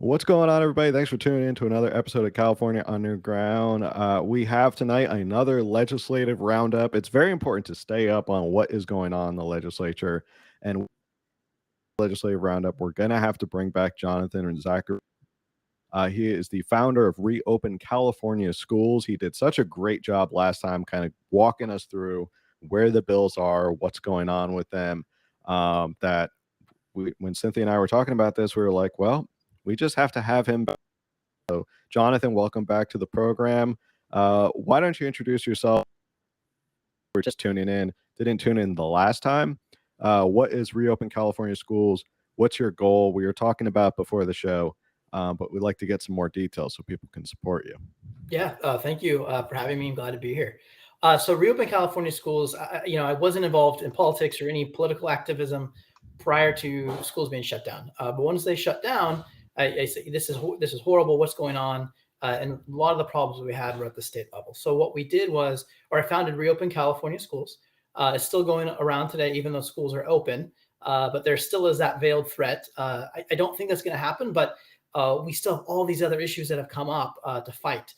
What's going on, everybody? Thanks for tuning in to another episode of California Underground. We have tonight another legislative roundup. It's very important to stay up on what is going on in the legislature. And legislative roundup, we're going to have to bring back Jonathan and Zachreson. He is the founder of Reopen California Schools. He did such a great job last time, kind of walking us through where the bills are, what's going on with them. That when Cynthia and I were talking about this, we were like, well, we just have to have him back. So, Jonathan, welcome back to the program. Why don't you introduce yourself? We're just tuning in. Didn't tune in the last time. What is Reopen California Schools? What's your goal? We were talking about before the show, but we'd like to get some more details so people can support you. Yeah, thank you for having me. I'm glad to be here. So, Reopen California Schools. I wasn't involved in politics or any political activism prior to schools being shut down. But once they shut down, I say this is horrible. What's going on? And a lot of the problems we had were at the state level. So what we did was, or I founded Reopen California Schools. It's still going around today, even though schools are open. But there still is that veiled threat. I don't think that's going to happen, but we still have all these other issues that have come up to fight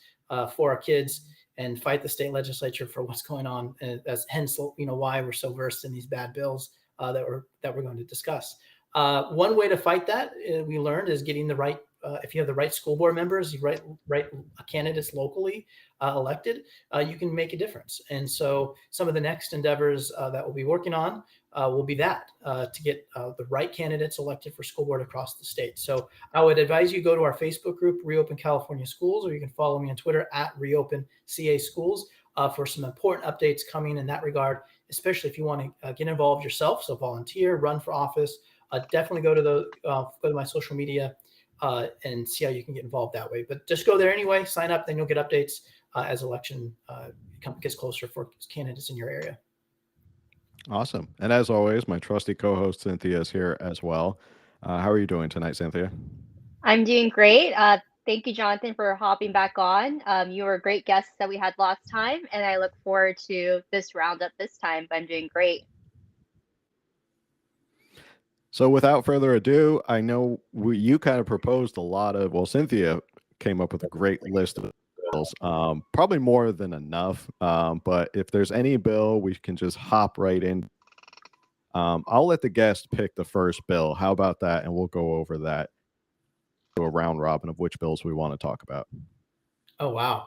for our kids and fight the state legislature for what's going on. And that's hence why we're so versed in these bad bills that we're going to discuss. One way to fight that we learned is getting the right. If you have the right school board members, right candidates locally elected, you can make a difference. And so some of the next endeavors that we'll be working on will be that to get the right candidates elected for school board across the state. So I would advise you go to our Facebook group, Reopen California Schools, or you can follow me on Twitter at Reopen CA Schools for some important updates coming in that regard, especially if you want to get involved yourself. So volunteer, run for office. Definitely go to my social media and see how you can get involved that way. But just go there anyway, sign up, then you'll get updates as election gets closer for candidates in your area. Awesome. And as always, my trusty co-host Cynthia is here as well. How are you doing tonight, Cynthia? I'm doing great. Thank you, Jonathan, for hopping back on. You were a great guest that we had last time, and I look forward to this roundup this time. But I'm doing great. So without further ado, I know you kind of proposed a lot of, well, Cynthia came up with a great list of bills, probably more than enough. But if there's any bill, we can just hop right in. I'll let the guest pick the first bill. How about that? And we'll go over that, do a round robin of which bills we want to talk about. Oh, wow.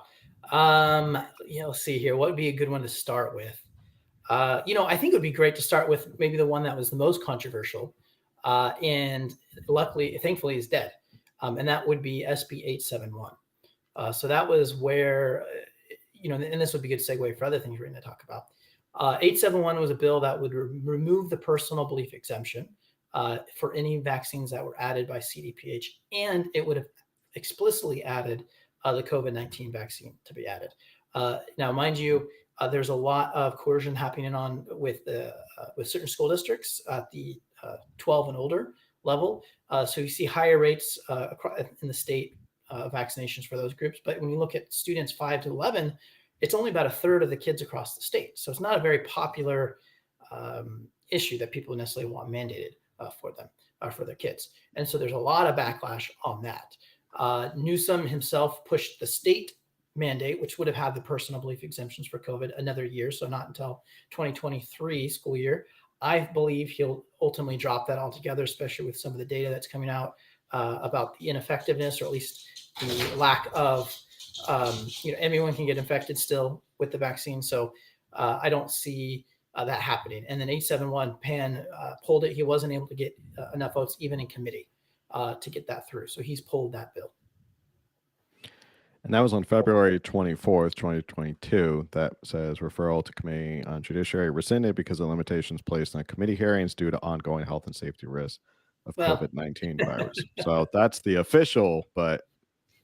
Let's see here. What would be a good one to start with? I think it would be great to start with maybe the one that was the most controversial, and thankfully, is dead, and that would be SB 871. So that was where, and this would be a good segue for other things we're going to talk about. 871 was a bill that would remove the personal belief exemption for any vaccines that were added by CDPH, and it would have explicitly added the COVID-19 vaccine to be added. Now, mind you, there's a lot of coercion happening with certain school districts at the 12 and older level. So you see higher rates in the state vaccinations for those groups. But when you look at students 5 to 11, it's only about a third of the kids across the state. So it's not a very popular issue that people necessarily want mandated for them, for their kids. And so there's a lot of backlash on that. Newsom himself pushed the state mandate, which would have had the personal belief exemptions for COVID another year, so not until 2023 school year. I believe he'll ultimately drop that altogether, especially with some of the data that's coming out about the ineffectiveness, or at least the lack of, everyone can get infected still with the vaccine. So I don't see that happening. And then 871, Pan pulled it. He wasn't able to get enough votes even in committee to get that through. So he's pulled that bill. And that was on February 24th, 2022. That says referral to committee on judiciary rescinded because of limitations placed on committee hearings due to ongoing health and safety risks of COVID-19 virus. So that's the official, but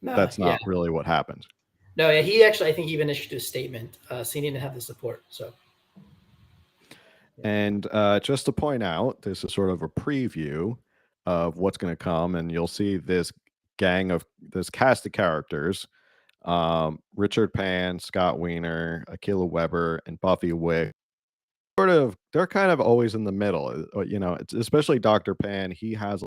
that's not really what happened. No, yeah, he actually, I think, even issued a statement saying he didn't have the support. So. And just to point out, this is sort of a preview of what's going to come, and you'll see this cast of characters. Richard Pan, Scott Wiener, Akilah Weber, and Buffy Wick. They're kind of always in the middle. It's especially Dr. Pan. He has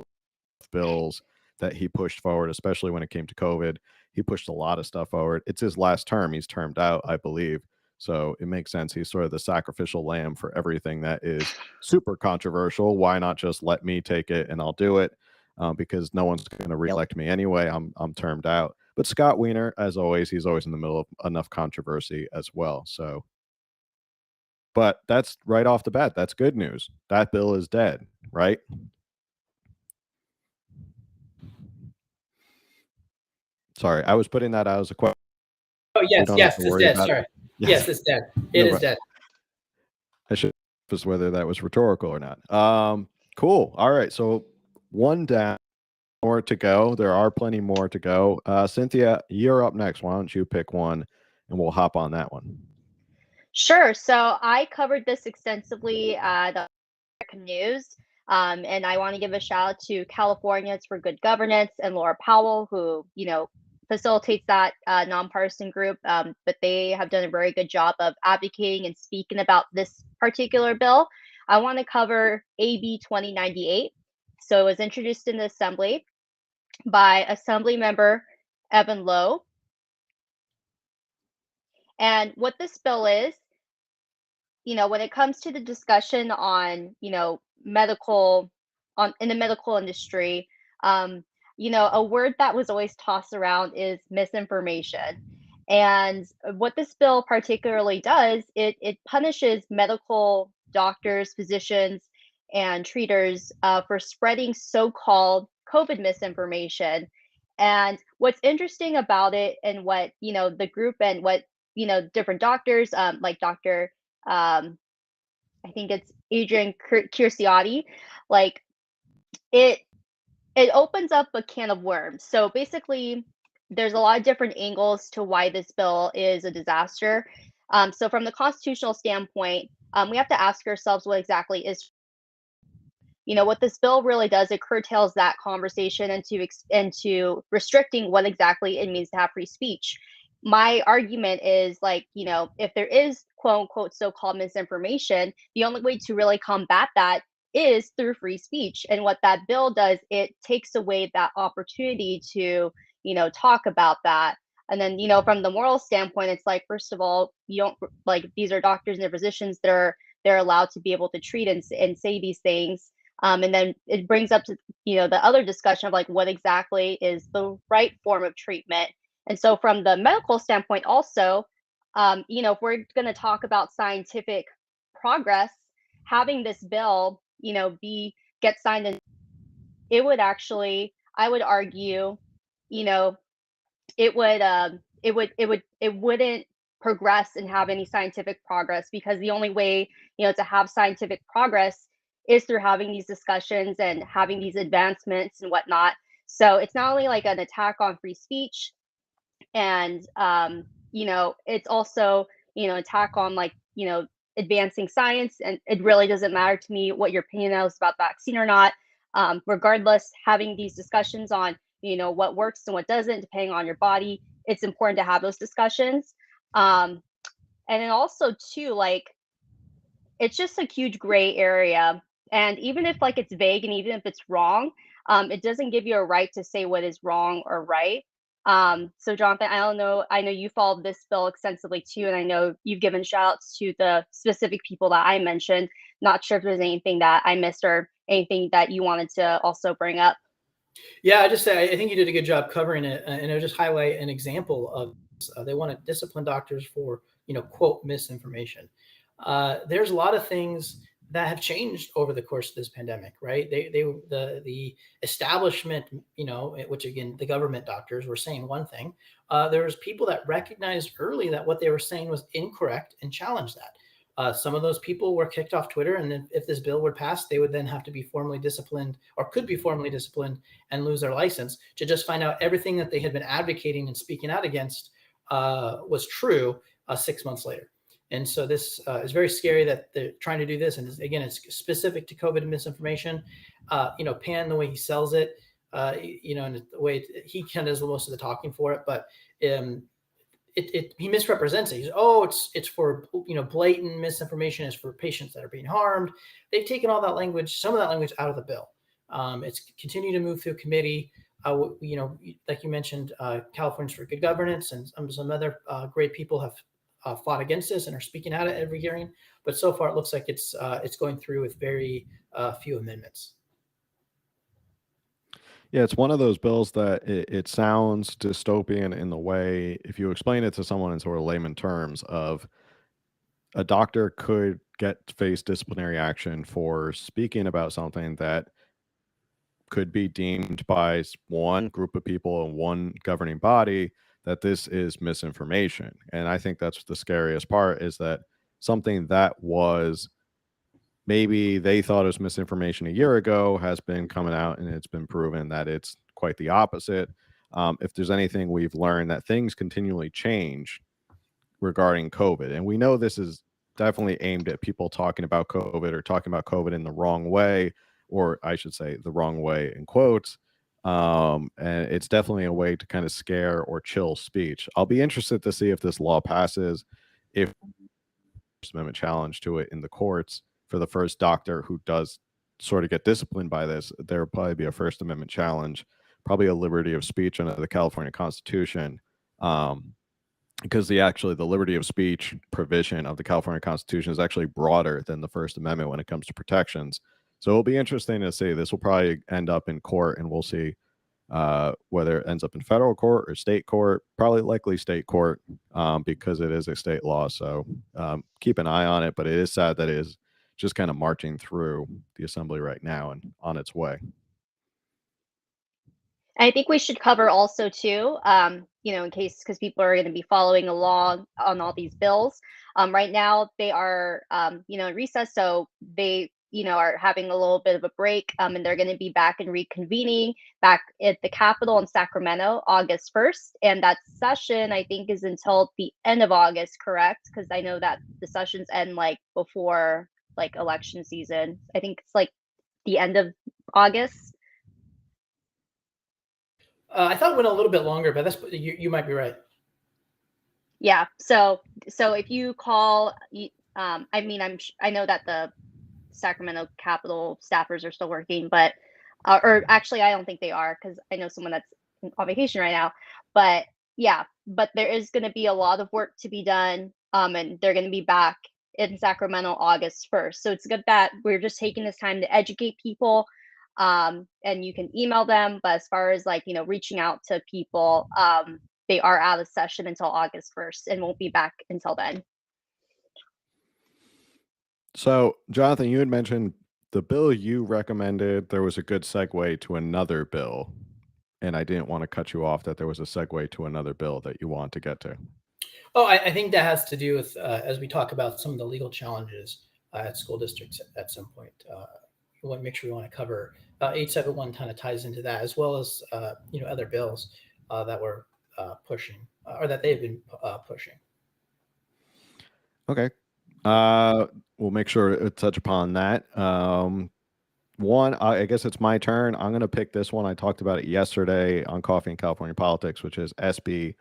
bills that he pushed forward, especially when it came to COVID. He pushed a lot of stuff forward. It's his last term. He's termed out, I believe. So it makes sense. He's sort of the sacrificial lamb for everything that is super controversial. Why not just let me take it and I'll do it? Because no one's going to reelect me anyway. I'm termed out. But Scott Wiener, as always, he's always in the middle of enough controversy as well. So, but that's right off the bat. That's good news. That bill is dead, right? Sorry, I was putting that out as a question. Oh, We yes, don't have yes, to it's worry dead. about it. Sorry. Yes. Yes, it's dead. It No is problem. dead. I should just whether that was rhetorical or not. Cool. All right. So one down, more to go. There are plenty more to go. Cynthia, you're up next. Why don't you pick one and we'll hop on that one? Sure. So I covered this extensively the American News. And I want to give a shout out to Californians for Good Governance and Laura Powell, who, facilitates that nonpartisan group. But they have done a very good job of advocating and speaking about this particular bill. I want to cover AB 2098. So it was introduced in the Assembly by Assembly Member Evan Lowe. And what this bill is, when it comes to the discussion on, medical in the medical industry, a word that was always tossed around is misinformation. And what this bill particularly does, it punishes medical doctors, physicians, and treaters for spreading so-called COVID misinformation. And what's interesting about it, and what the group and what different doctors, like Dr. I think it's Adrian Curciotti, like it it opens up a can of worms. So basically, there's a lot of different angles to why this bill is a disaster. So from the constitutional standpoint, we have to ask ourselves what exactly is, what this bill really does. It curtails that conversation into restricting what exactly it means to have free speech. My argument is, like, if there is quote unquote so-called misinformation, the only way to really combat that is through free speech. And what that bill does, it takes away that opportunity to, talk about that. And then, from the moral standpoint, it's like, first of all, you don't, like, these are doctors and their physicians. They're allowed to be able to treat and say these things. And then it brings up to, the other discussion of, like, what exactly is the right form of treatment. And so from the medical standpoint also, if we're going to talk about scientific progress, having this bill, get signed, and it would actually, I would argue, you know, it wouldn't progress and have any scientific progress, because the only way, to have scientific progress is through having these discussions and having these advancements and whatnot. So it's not only like an attack on free speech, and it's also, attack on, like, advancing science. And it really doesn't matter to me what your opinion is about vaccine or not. Regardless, having these discussions on, what works and what doesn't, depending on your body, it's important to have those discussions. And then also too, like, it's just a huge gray area. And even if, like, it's vague, and even if it's wrong, it doesn't give you a right to say what is wrong or right. So Jonathan, I know you followed this bill extensively too, and I know you've given shout outs to the specific people that I mentioned. Not sure if there's anything that I missed or anything that you wanted to also bring up. Yeah, I just say I think you did a good job covering it, and I'll just highlight an example of they want to discipline doctors for, quote, misinformation. There's a lot of things that have changed over the course of this pandemic, right? The establishment, which again, the government doctors were saying one thing. There's people that recognized early that what they were saying was incorrect and challenged that. Some of those people were kicked off Twitter, and if this bill would pass, they would then have to be formally disciplined, or could be formally disciplined and lose their license, to just find out everything that they had been advocating and speaking out against was true 6 months later. And so this is very scary that they're trying to do this. And again, it's specific to COVID misinformation. Pan, the way he sells it, and the way he kind of does most of the talking for it, but he misrepresents it. He's, it's for, blatant misinformation is for patients that are being harmed. They've taken all that language, some of that language, out of the bill. It's continued to move through committee. like you mentioned, Californians for Good Governance, and some other great people have fought against this and are speaking out at every hearing. But so far, it looks like it's going through with very few amendments. Yeah, it's one of those bills that it sounds dystopian in the way, if you explain it to someone in sort of layman terms, of a doctor could face disciplinary action for speaking about something that could be deemed by one group of people and one governing body that this is misinformation. And I think that's the scariest part, is that something that was maybe they thought it was misinformation a year ago has been coming out, and it's been proven that it's quite the opposite. If there's anything we've learned, that things continually change regarding COVID. And we know this is definitely aimed at people talking about COVID, or talking about COVID in the wrong way, or I should say the wrong way in quotes. And it's definitely a way to kind of scare or chill speech. I'll be interested to see if this law passes, if First Amendment challenge to it in the courts for the first doctor who does sort of get disciplined by this. There'll probably be a First Amendment challenge, probably a liberty of speech under the California Constitution. Because the liberty of speech provision of the California Constitution is actually broader than the First Amendment when it comes to protections. So it'll be interesting to see. This will probably end up in court, and we'll see whether it ends up in federal court or state court. Probably likely state court, because it is a state law. So keep an eye on it. But it is sad that it is just kind of marching through the assembly right now and on its way. I think we should cover also too, in case, because people are going to be following along on all these bills. Right now they are, in recess, so they, are having a little bit of a break, and they're going to be back and reconvening back at the Capitol in Sacramento, August 1st, and that session I think is until the end of August, correct? Because I know that the sessions end like before like election season. I think it's like the end of August. I thought it went a little bit longer, but you might be right. Yeah. So if you call, I know that the Sacramento Capitol staffers are still working, but or actually, I don't think they are, because I know someone that's on vacation right now. But yeah, but there is going to be a lot of work to be done, and they're going to be back in Sacramento August 1st. So it's good that we're just taking this time to educate people. And you can email them, but as far as like, reaching out to people, they are out of session until August 1st and won't be back until then. So, Jonathan, you had mentioned the bill you recommended. There was a good segue to another bill, and I didn't want to cut you off. That there was a segue to another bill that you want to get to. Oh, I think that has to do with as we talk about some of the legal challenges at school districts at some point. We want to make sure we want to cover 871 kind of ties into that, as well as other bills that we're pushing or that they've been pushing. Okay. We'll make sure to touch upon that. One, I guess it's my turn. I'm going to pick this one. I talked about it yesterday on Coffee and California Politics, which is SB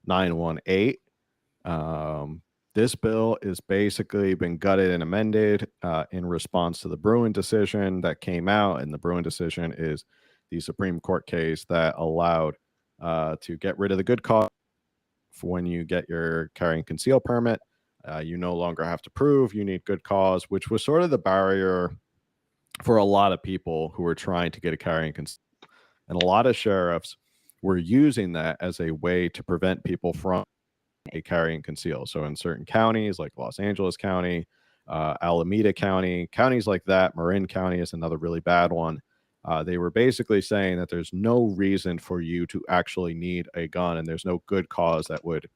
918. This bill is basically been gutted and amended in response to the Bruin decision that came out. And the Bruin decision is the Supreme Court case that allowed to get rid of the good cause for when you get your carry and conceal permit. You no longer have to prove you need good cause, which was sort of the barrier for a lot of people who were trying to get a carry and conceal. And a lot of sheriffs were using that as a way to prevent people from a carry and conceal. So in certain counties like Los Angeles County, Alameda County, counties like that, Marin County is another really bad one. They were basically saying that there's no reason for you to actually need a gun, and there's no good cause that would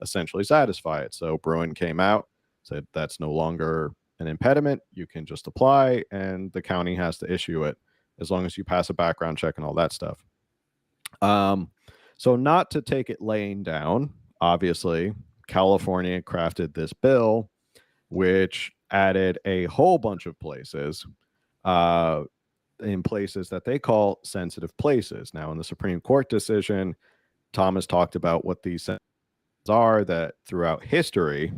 essentially satisfy it. So Bruin came out, said that's no longer an impediment. You can just apply, and the county has to issue it as long as you pass a background check and all that stuff. So not to take it laying down, obviously, California crafted this bill, which added a whole bunch of places in places that they call sensitive places. Now, in the Supreme Court decision, Thomas talked about what these are, that throughout history,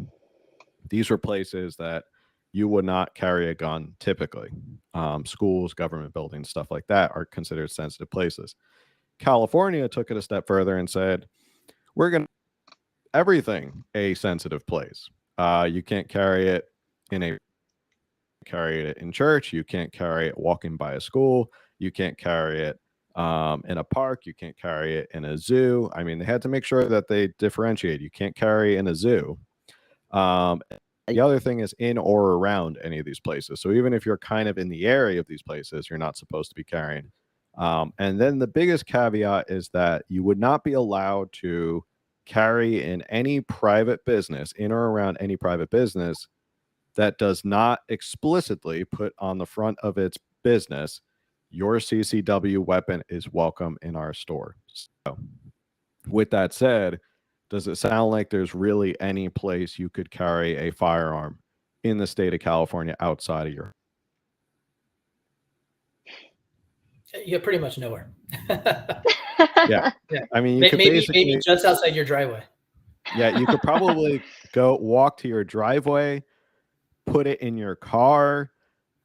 these were places that you would not carry a gun typically. Schools, government buildings, stuff like that are considered sensitive places. California took it a step further and said, we're going to everything a sensitive place. You can't carry it in a carry it in church. You can't carry it walking by a school. You can't carry it in a park. You can't carry it in a zoo. I mean, they had to make sure that they differentiate. You can't carry in a zoo. The other thing is in or around any of these places. So even if you're kind of in the area of these places, you're not supposed to be carrying. And then the biggest caveat is that you would not be allowed to carry in any private business, in or around any private business that does not explicitly put on the front of its business, your CCW weapon is welcome in our store. So, with that said, does it sound like there's really any place you could carry a firearm in the state of California outside of your? Yeah, pretty much nowhere. Yeah. Yeah. I mean, you could basically maybe just outside your driveway. Yeah, you could probably go walk to your driveway, put it in your car.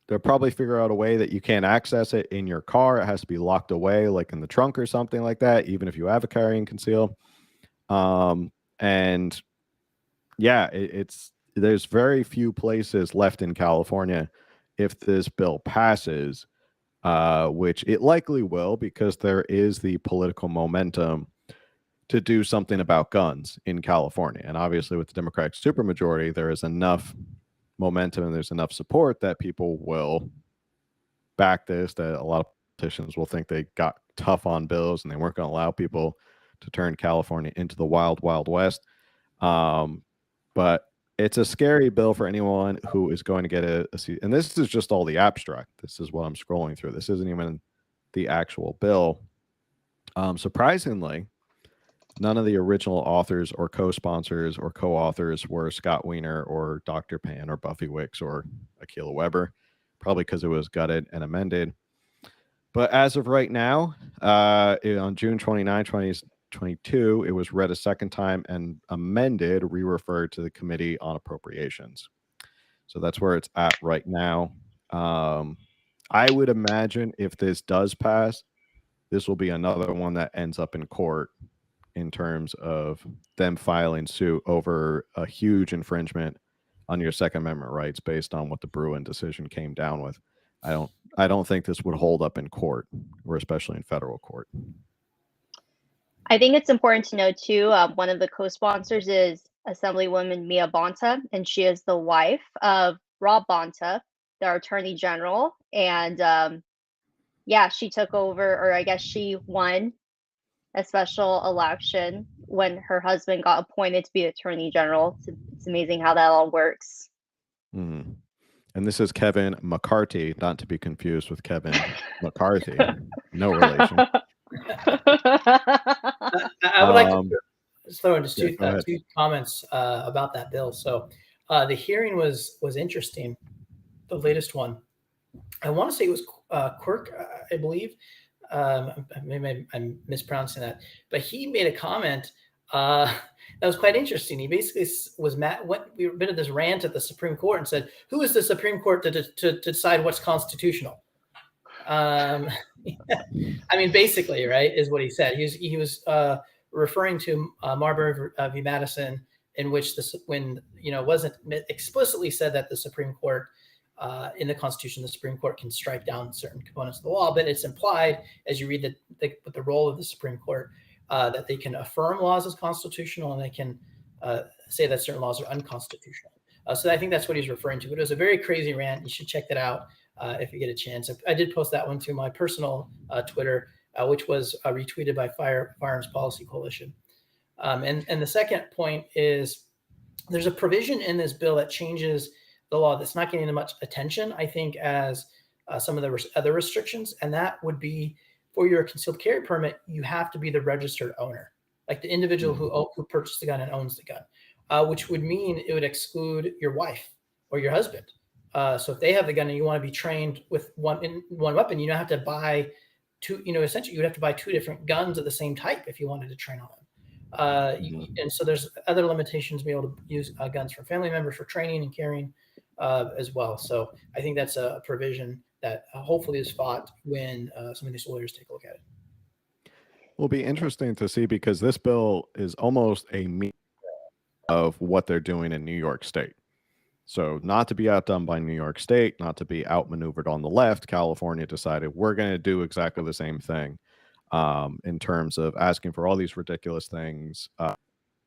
They'll probably figure out a way that you can't access it in your car. It has to be locked away, like in the trunk or something like that, even if you have a carry and conceal. And yeah, it's there's very few places left in California if this bill passes, which it likely will because there is the political momentum to do something about guns in California. And obviously, with the Democratic supermajority, there is enough momentum and there's enough support that people will back this, that a lot of politicians will think they got tough on bills and they weren't going to allow people to turn California into the wild, wild west. But it's a scary bill for anyone who is going to get a seat. And this is just all the abstract. This is what I'm scrolling through. This isn't even the actual bill. Surprisingly, none of the original authors or co-sponsors or co-authors were Scott Wiener or Dr. Pan or Buffy Wicks or Akilah Weber, probably because it was gutted and amended. But as of right now, on June 29, 2022, it was read a second time and amended, re-referred to the Committee on Appropriations. So that's where it's at right now. I would imagine if this does pass, this will be another one that ends up in court in terms of them filing suit over a huge infringement on your Second Amendment rights based on what the Bruin decision came down with. I don't think this would hold up in court, or especially in federal court. I think it's important to know too. One of the co-sponsors is Assemblywoman Mia Bonta, and she is the wife of Rob Bonta, the Attorney General. And yeah, she took over, or I guess she won a special election when her husband got appointed to be Attorney General. It's amazing how that all works. Mm. And this is Kevin McCarthy, not to be confused with Kevin McCarthy. No relation. I would like to just throw in two comments about that bill. So the hearing was interesting. The latest one, I want to say it was Quirk, I believe. Maybe I'm mispronouncing that, but he made a comment that was quite interesting. He basically was we've been at this rant at the Supreme Court and said, "Who is the Supreme Court to decide what's constitutional?" I mean, basically, right, is what he said. He was referring to Marbury v. Madison, in which when it wasn't explicitly said that the Supreme Court. In the Constitution, the Supreme Court can strike down certain components of the law, but it's implied as you read the role of the Supreme Court that they can affirm laws as constitutional and they can say that certain laws are unconstitutional. So I think that's what he's referring to. But it was a very crazy rant. You should check that out if you get a chance. I did post that one to my personal Twitter, which was retweeted by Firearms Policy Coalition. And the second point is there's a provision in this bill that changes the law that's not getting as much attention, I think, as some of the other restrictions. And that would be for your concealed carry permit, you have to be the registered owner, like the individual who purchased the gun and owns the gun, which would mean it would exclude your wife or your husband. So if they have the gun and you want to be trained with one weapon, you don't have to buy two, essentially you would have to buy two different guns of the same type if you wanted to train on them. And so there's other limitations to be able to use guns for family members for training and carrying as well. So I think that's a provision that hopefully is fought when some of these lawyers take a look at it. Will be interesting to see because this bill is almost a mirror of what they're doing in New York State. So, not to be outdone by New York State, not to be outmaneuvered on the left, California decided we're going to do exactly the same thing in terms of asking for all these ridiculous things,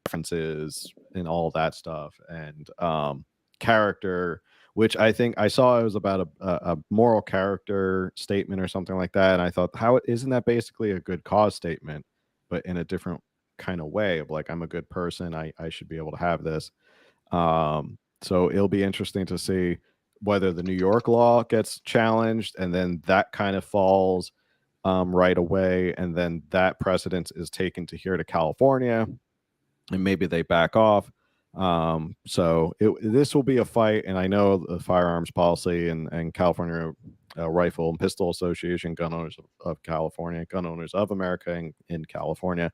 references, and all that stuff, and character. Which I think I saw it was about a moral character statement or something like that. And I thought, how isn't that basically a good cause statement, but in a different kind of way of like, I'm a good person. I should be able to have this. So it'll be interesting to see whether the New York law gets challenged and then that kind of falls right away. And then that precedence is taken to here to California and maybe they back off. This will be a fight. And I know the firearms policy and California Rifle and Pistol Association, Gun Owners of California, Gun Owners of America in California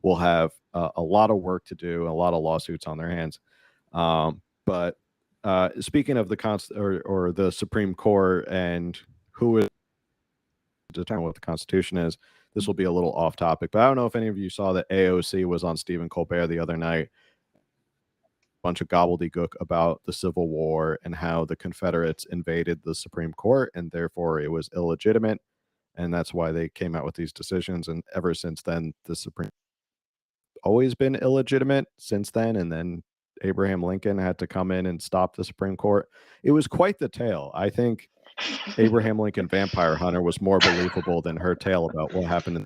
will have a lot of work to do, a lot of lawsuits on their hands. But speaking of or the Supreme Court and who is determine what the Constitution is, this will be a little off topic. But I don't know if any of you saw that AOC was on Stephen Colbert the other night. Bunch of gobbledygook about the Civil War and how the Confederates invaded the Supreme Court and therefore it was illegitimate. And that's why they came out with these decisions. And ever since then, the Supreme always been illegitimate since then. And then Abraham Lincoln had to come in and stop the Supreme Court. It was quite the tale. I think Abraham Lincoln Vampire Hunter was more believable than her tale about what happened.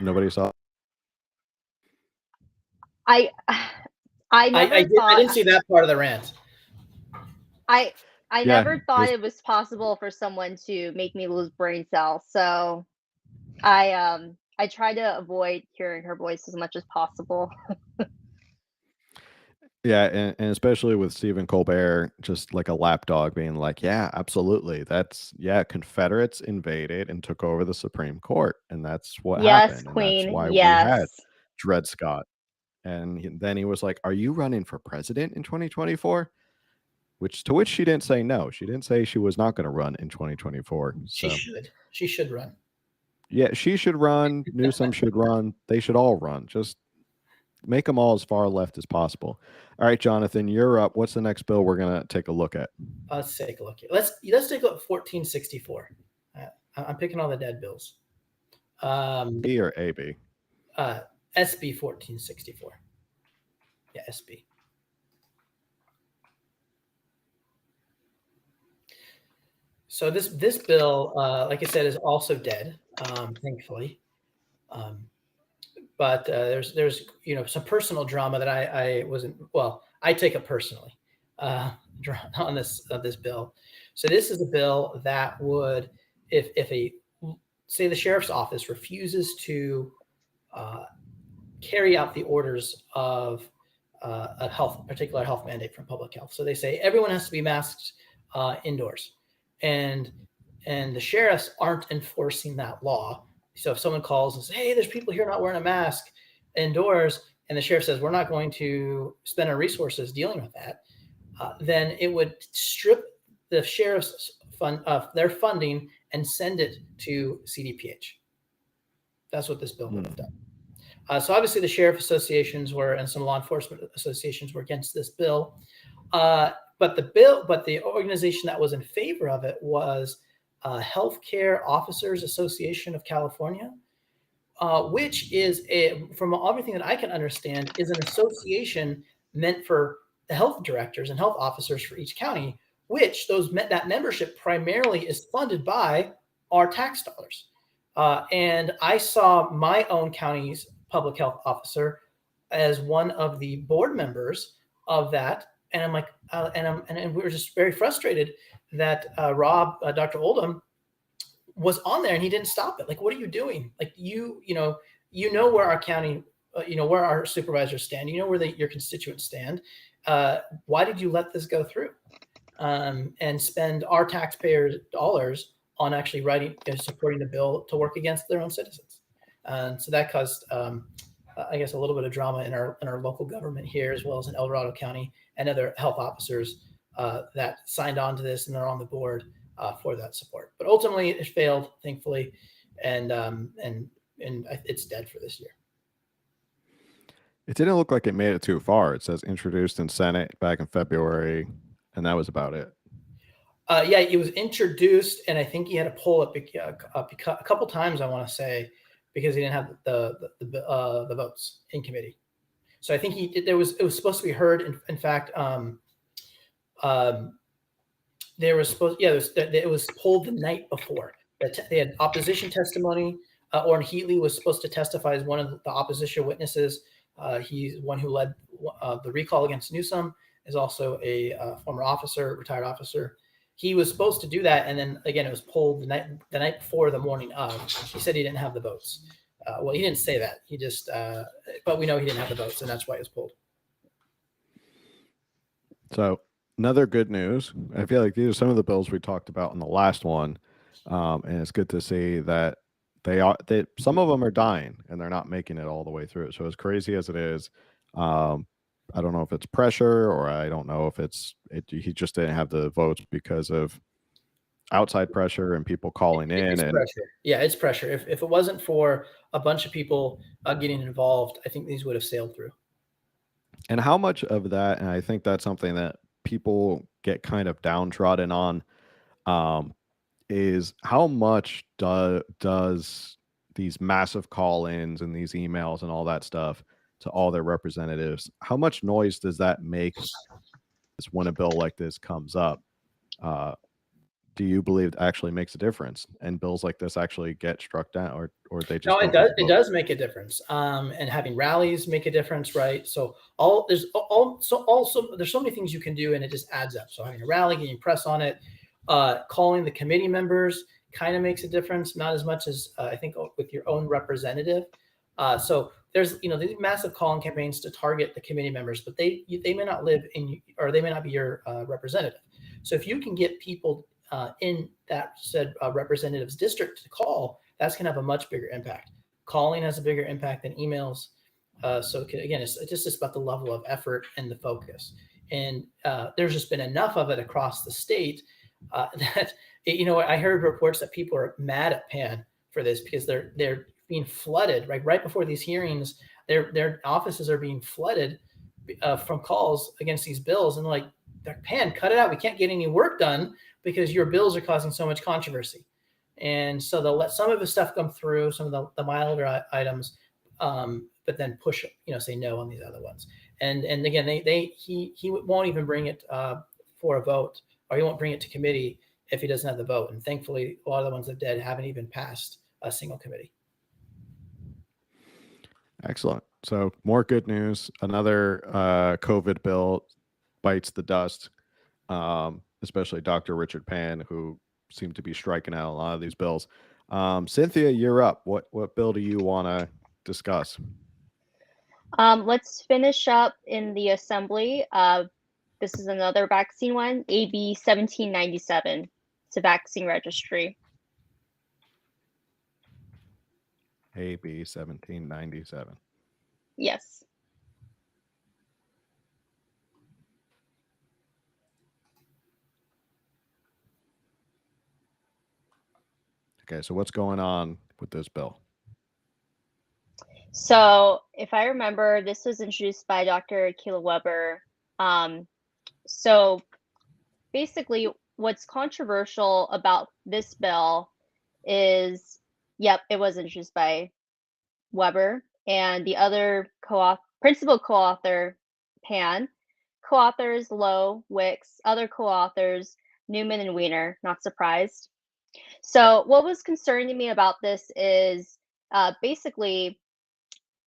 Nobody saw. I never thought. I didn't see that part of the rant. I never thought it was possible for someone to make me lose brain cells. So I try to avoid hearing her voice as much as possible. Yeah, and especially with Stephen Colbert, just like a lapdog being like, yeah, absolutely. Confederates invaded and took over the Supreme Court. And that's what happened. Queen. And that's why yes. we had Dred Scott. And then he was like, are you running for president in 2024? To which she didn't say no. She didn't say she was not going to run in 2024. So. She should run. Yeah, she should run. Newsom should run. They should all run. Just make them all as far left as possible. All right, Jonathan, you're up. What's the next bill we're going to take a look at? Let's take a look. Let's take a look at 1464. I'm picking all the dead bills. B or AB? SB 1464. Yeah, SB. So this bill, like I said, is also dead, thankfully. But there's some personal drama that I wasn't. Well, I take it personally on this bill. So this is a bill that would, if say the sheriff's office refuses to carry out the orders of a particular health mandate from public health. So they say everyone has to be masked indoors, and the sheriffs aren't enforcing that law. So if someone calls and says, hey, there's people here not wearing a mask indoors, and the sheriff says, we're not going to spend our resources dealing with that, then it would strip the sheriff's their funding and send it to CDPH. That's what this bill would have done. So obviously the sheriff associations and some law enforcement associations were against this bill. But the organization that was in favor of it was Healthcare Officers Association of California, which is from everything that I can understand, is an association meant for the health directors and health officers for each county, which that membership primarily is funded by our tax dollars. And I saw my own county's public health officer as one of the board members of that. And I'm like, and we were just very frustrated that Dr. Oldham was on there and he didn't stop it. Like, what are you doing? Like, you know where our county, where our supervisors stand, where your constituents stand. Why did you let this go through and spend our taxpayers' dollars on actually supporting the bill to work against their own citizens? So that caused, I guess, a little bit of drama in our local government here, as well as in El Dorado County and other health officers that signed on to this and are on the board. for that support. But ultimately, it failed, thankfully, and it's dead for this year. It didn't look like it made it too far. It says introduced in Senate back in February, and that was about it. Yeah, it was introduced, and I think he had to pull it a couple times, I want to say, because he didn't have the votes in committee. So I think it was supposed to be heard. In fact, there was supposed it was pulled the night before. They had opposition testimony. Orrin Heatley was supposed to testify as one of the opposition witnesses. He's one who led the recall against Newsom. Is also a former officer, retired officer. He was supposed to do that, and then again, it was pulled the night before, the morning of. He said he didn't have the votes. Well, he didn't say that. He just, but we know he didn't have the votes, and that's why it was pulled. So another good news. I feel like these are some of the bills we talked about in the last one, and it's good to see that some of them are dying and they're not making it all the way through. So as crazy as it is, I don't know if it's pressure, or I don't know if he just didn't have the votes because of outside pressure and people calling in. It's pressure. Yeah, it's pressure. If it wasn't for a bunch of people getting involved, I think these would have sailed through. And how much of that, and I think that's something that people get kind of downtrodden on, is how much does these massive call-ins and these emails and all that stuff to all their representatives, how much noise does that make when a bill like this comes up? Do you believe it actually makes a difference and bills like this actually get struck down, or they just no, it does make a difference. And having rallies make a difference, right? So there's so many things you can do, and it just adds up. So having a rally, getting press on it, calling the committee members kind of makes a difference, not as much as I think with your own representative. So there's these massive calling campaigns to target the committee members, but they may not live in, or they may not be your representative. So if you can get people in that said representative's district to call, that's going to have a much bigger impact. Calling has a bigger impact than emails. So again, it's just about the level of effort and the focus. And there's just been enough of it across the state that I heard reports that people are mad at PAN for this because they're being flooded right before these hearings. Their offices are being flooded from calls against these bills, and like, PAN, cut it out. We can't get any work done because your bills are causing so much controversy. And so they'll let some of the stuff come through, some of the milder items, but then push say no on these other ones. And again, he won't even bring it for a vote, or he won't bring it to committee if he doesn't have the vote. And thankfully, a lot of the ones that did haven't even passed a single committee. Excellent. So more good news. Another COVID bill bites the dust, especially Dr. Richard Pan, who seemed to be striking out a lot of these bills. Cynthia, you're up. What bill do you want to discuss? Let's finish up in the assembly. This is another vaccine one, AB 1797. It's a vaccine registry. AB 1797. Yes. Okay, so what's going on with this bill? So if I remember, this was introduced by Dr. Keila Weber. So basically, what's controversial about this bill is, yep, it was introduced by Weber, and the other principal co-author, Pan, co-authors Lowe, Wicks, other co-authors Newman and Weiner. Not surprised. So what was concerning me about this is basically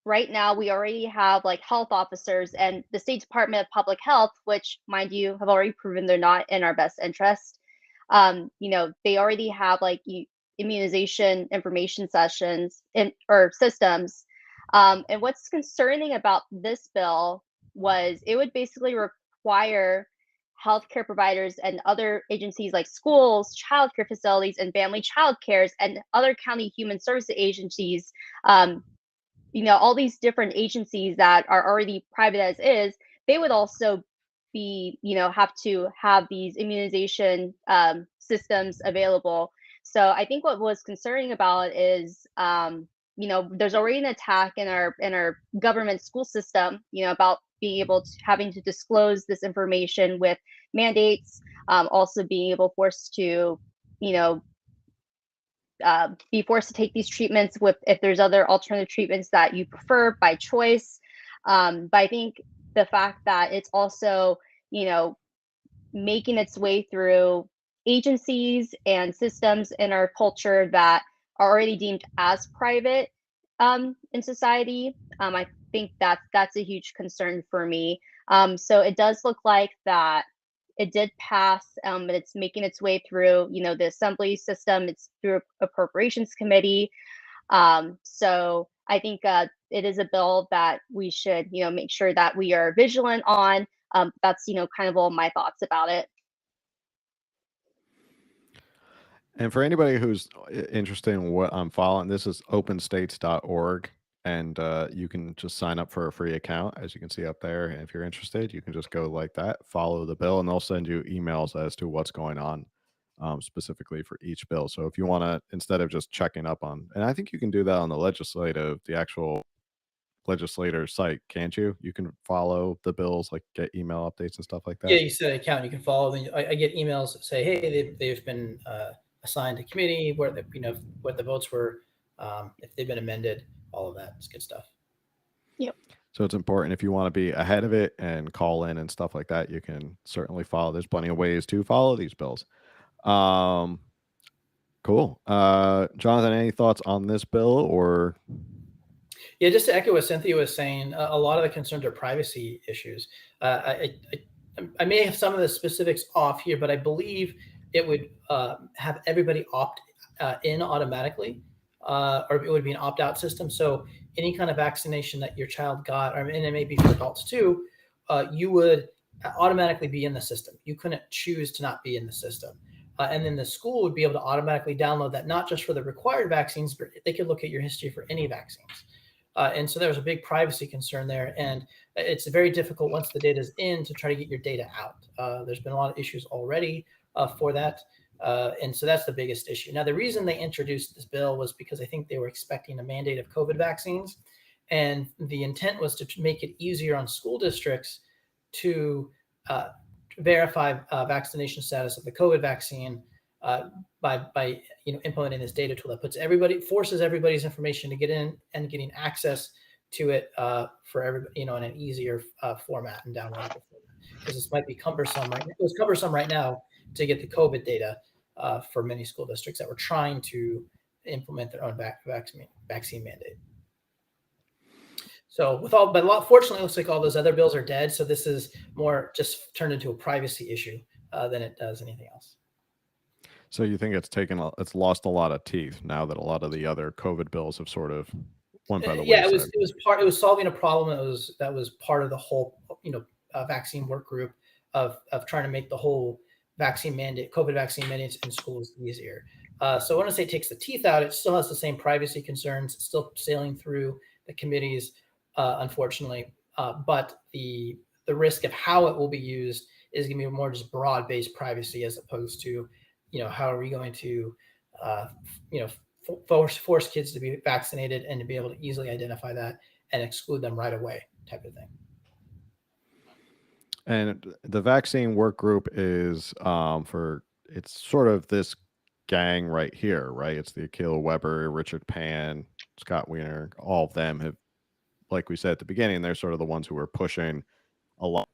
right now we already have like health officers, and the State Department of Public Health, which, mind you, have already proven they're not in our best interest. They already have like immunization information sessions or systems. And what's concerning about this bill was it would basically require healthcare providers and other agencies like schools, childcare facilities, and family child cares, and other county human services agencies, all these different agencies that are already private as is, they would also be, have to have these immunization systems available. So I think what was concerning about is, there's already an attack in our government school system, about being able to having to disclose this information with mandates, also being able forced to, be forced to take these treatments with if there's other alternative treatments that you prefer by choice. But I think the fact that it's also, making its way through agencies and systems in our culture that are already deemed as private in society, I think that's a huge concern for me. So it does look like that it did pass, but it's making its way through, the assembly system. It's through appropriations committee. So I think it is a bill that we should, make sure that we are vigilant on. That's, kind of all my thoughts about it. And for anybody who's interested in what I'm following, this is openstates.org. And you can just sign up for a free account, as you can see up there. And if you're interested, you can just go like that, follow the bill, and they'll send you emails as to what's going on specifically for each bill. So if you want to, instead of just checking up on, and I think you can do that on the actual legislator site, can't you? You can follow the bills, like get email updates and stuff like that. Yeah, you set an account, you can follow them. I get emails that say, hey, they've been assigned to committee, where what the votes were, if they've been amended, all of that. It's good stuff. Yep. So it's important if you want to be ahead of it and call in and stuff like that, you can certainly follow. There's plenty of ways to follow these bills. Cool. Jonathan, any thoughts on this bill? Or yeah, just to echo what Cynthia was saying, a lot of the concerns are privacy issues. I may have some of the specifics off here, but I believe it would have everybody opt in automatically, or it would be an opt-out system. So any kind of vaccination that your child got, and it may be for adults too, you would automatically be in the system. You couldn't choose to not be in the system. And then the school would be able to automatically download that, not just for the required vaccines, but they could look at your history for any vaccines. And so there was a big privacy concern there. And it's very difficult once the data is in to try to get your data out. There's been a lot of issues already for that. And so that's the biggest issue. Now, the reason they introduced this bill was because I think they were expecting a mandate of COVID vaccines. And the intent was to make it easier on school districts to verify vaccination status of the COVID vaccine by implementing this data tool that forces everybody's information to get in and getting access to it for everybody, in an easier format and downloadable format. Because this might be cumbersome. Right? It was cumbersome right now to get the COVID data for many school districts that were trying to implement their own vaccine mandate. So fortunately, it looks like all those other bills are dead. So this is more just turned into a privacy issue than it does anything else. So you think it's lost a lot of teeth now that a lot of the other COVID bills have sort of went by the wayside? Yeah, it was solving a problem that was part of the whole vaccine work group of trying to make the whole COVID vaccine mandates in schools easier. So when I say it takes the teeth out, it still has the same privacy concerns. It's still sailing through the committees, unfortunately. But the risk of how it will be used is going to be more just broad-based privacy, as opposed to how are we going to, force kids to be vaccinated and to be able to easily identify that and exclude them right away, type of thing. And the vaccine work group is it's sort of this gang right here, right? It's the Akila Weber, Richard Pan, Scott Wiener. All of them have, like we said at the beginning, they're sort of the ones who were pushing a lot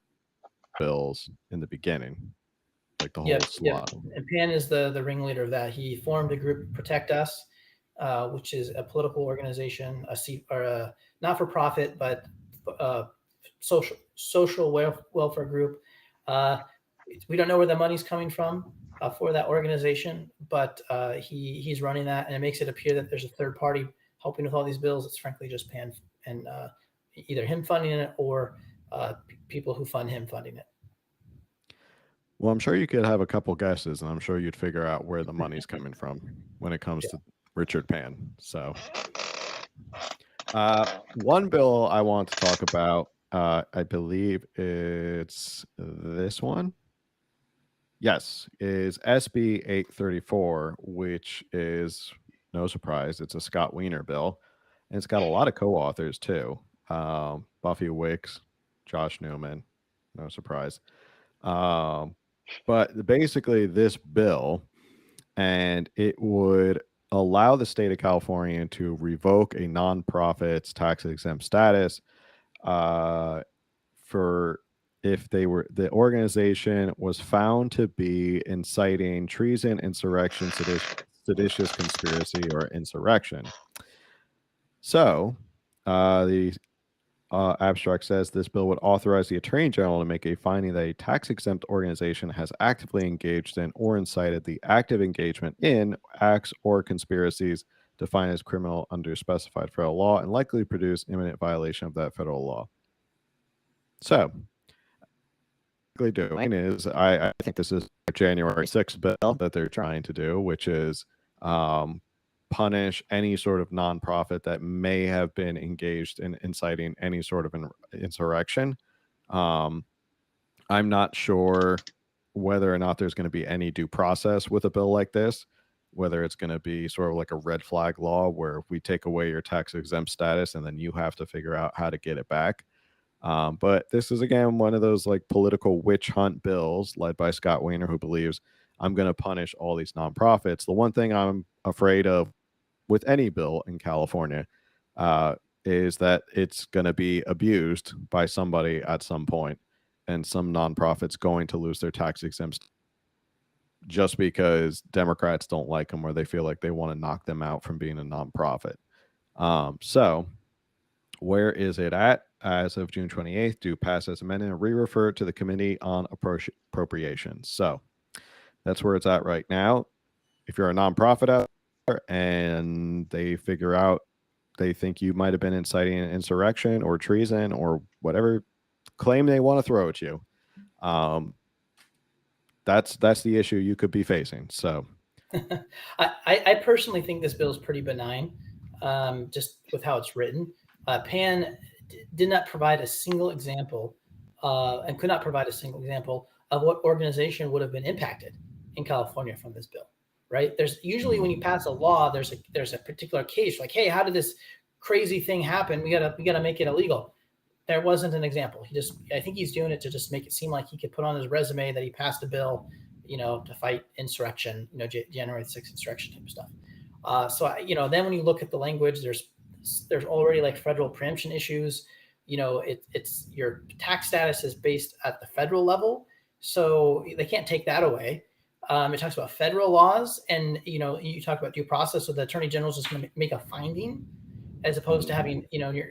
of bills in the beginning. Like the whole slot. And Pan is the ringleader of that. He formed a group, Protect Us, which is a political organization, a not-for-profit, but social welfare group. We don't know where the money's coming from for that organization, but he's running that, and it makes it appear that there's a third party helping with all these bills. It's frankly just Pan and either him funding it or people who fund him funding it. Well, I'm sure you could have a couple guesses, and I'm sure you'd figure out where the money's coming from when it comes to Richard Pan. So one bill I want to talk about I believe it's this one. Yes, is SB 834, which is no surprise. It's a Scott Wiener bill, and it's got a lot of co-authors too. Buffy Wicks, Josh Newman, no surprise. Um, but basically, this bill, and it would allow the state of California to revoke a nonprofit's tax exempt status uh, for if the organization was found to be inciting treason, insurrection, seditious conspiracy, or insurrection. So, the abstract says this bill would authorize the Attorney General to make a finding that a tax exempt organization has actively engaged in or incited the active engagement in acts or conspiracies defined as criminal under specified federal law and likely produce imminent violation of that federal law. So, doing is I think this is a January 6th bill that they're trying to do, which is um, punish any sort of nonprofit that may have been engaged in inciting any sort of insurrection. Um, I'm not sure whether or not there's going to be any due process with a bill like this, whether it's going to be sort of like a red flag law where we take away your tax exempt status and then you have to figure out how to get it back. But this is again one of those like political witch hunt bills led by Scott Wiener, who believes I'm going to punish all these nonprofits. The one thing I'm afraid of with any bill in California uh, is that it's going to be abused by somebody at some point, and some nonprofits going to lose their tax exempt just because Democrats don't like them or they feel like they want to knock them out from being a nonprofit. So where is it at? As of June 28th, due pass as amended and re-refer it to the Committee on Appropriations. So that's where it's at right now. If you're a nonprofit out there and they figure out they think you might have been inciting an insurrection or treason or whatever claim they want to throw at you, that's the issue you could be facing. So I personally think this bill is pretty benign, just with how it's written. Pan did not provide a single example and could not provide a single example of what organization would have been impacted in California from this bill, right? There's usually when you pass a law, there's a particular case like, hey, how did this crazy thing happen? We gotta make it illegal. There wasn't an example. I think he's doing it to just make it seem like he could put on his resume that he passed a bill, to fight insurrection, January 6th insurrection type of stuff. Then when you look at the language, there's already like federal preemption issues. It's your tax status is based at the federal level, so they can't take that away. It talks about federal laws, and you talk about due process. So the Attorney General is just going to make a finding, as opposed to having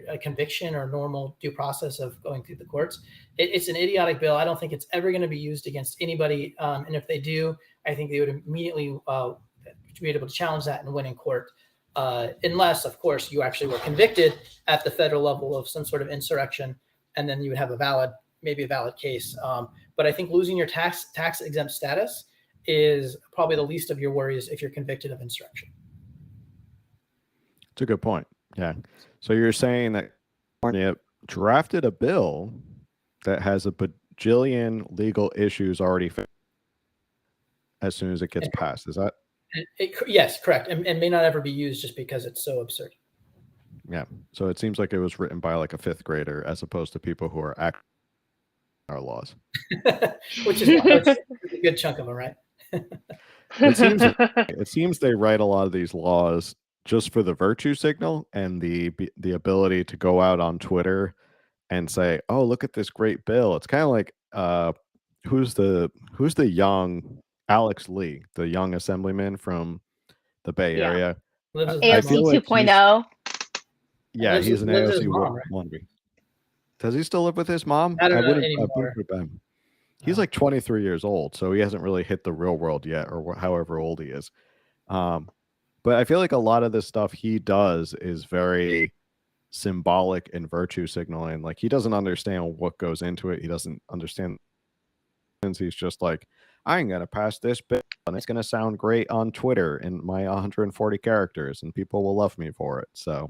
a conviction or normal due process of going through the courts. It's an idiotic bill. I don't think it's ever going to be used against anybody. And if they do, I think they would immediately be able to challenge that and win in court. Unless, of course, you actually were convicted at the federal level of some sort of insurrection, and then you would have maybe a valid case. But I think losing your tax exempt status is probably the least of your worries if you're convicted of insurrection. it's a good point. Yeah. So you're saying that California drafted a bill that has a bajillion legal issues already as soon as it gets passed. Is that? Yes, correct. And may not ever be used just because it's so absurd. Yeah. So it seems like it was written by like a fifth grader as opposed to people who are acting our laws. Which is a good chunk of them, right? It seems they write a lot of these laws just for the virtue signal and the ability to go out on Twitter and say, "Oh, look at this great bill." It's kind of like who's the young Alex Lee, the young assemblyman from the Bay Area. AOC 2.0. Yeah, he's an AOC wannabe. Does he still live with his mom? I don't know anymore. He's like 23 years old, so he hasn't really hit the real world yet, or however old he is. But I feel like a lot of the stuff he does is very symbolic and virtue signaling. Like he doesn't understand what goes into it. He doesn't understand. He's just like, I'm gonna pass this bill, and it's gonna sound great on Twitter in my 140 characters, and people will love me for it. So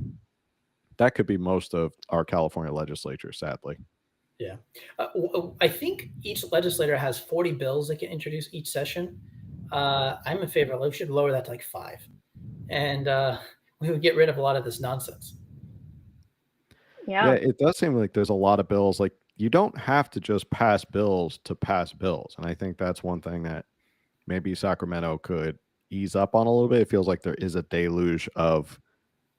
that could be most of our California legislature, sadly. Yeah. I think each legislator has 40 bills that get introduced each session. I'm in favor. We should lower that to like five, and we would get rid of a lot of this nonsense. Yeah, Yeah. it does seem like there's a lot of bills. Like you don't have to just pass bills to pass bills, and I think that's one thing that maybe Sacramento could ease up on a little bit. It feels like there is a deluge of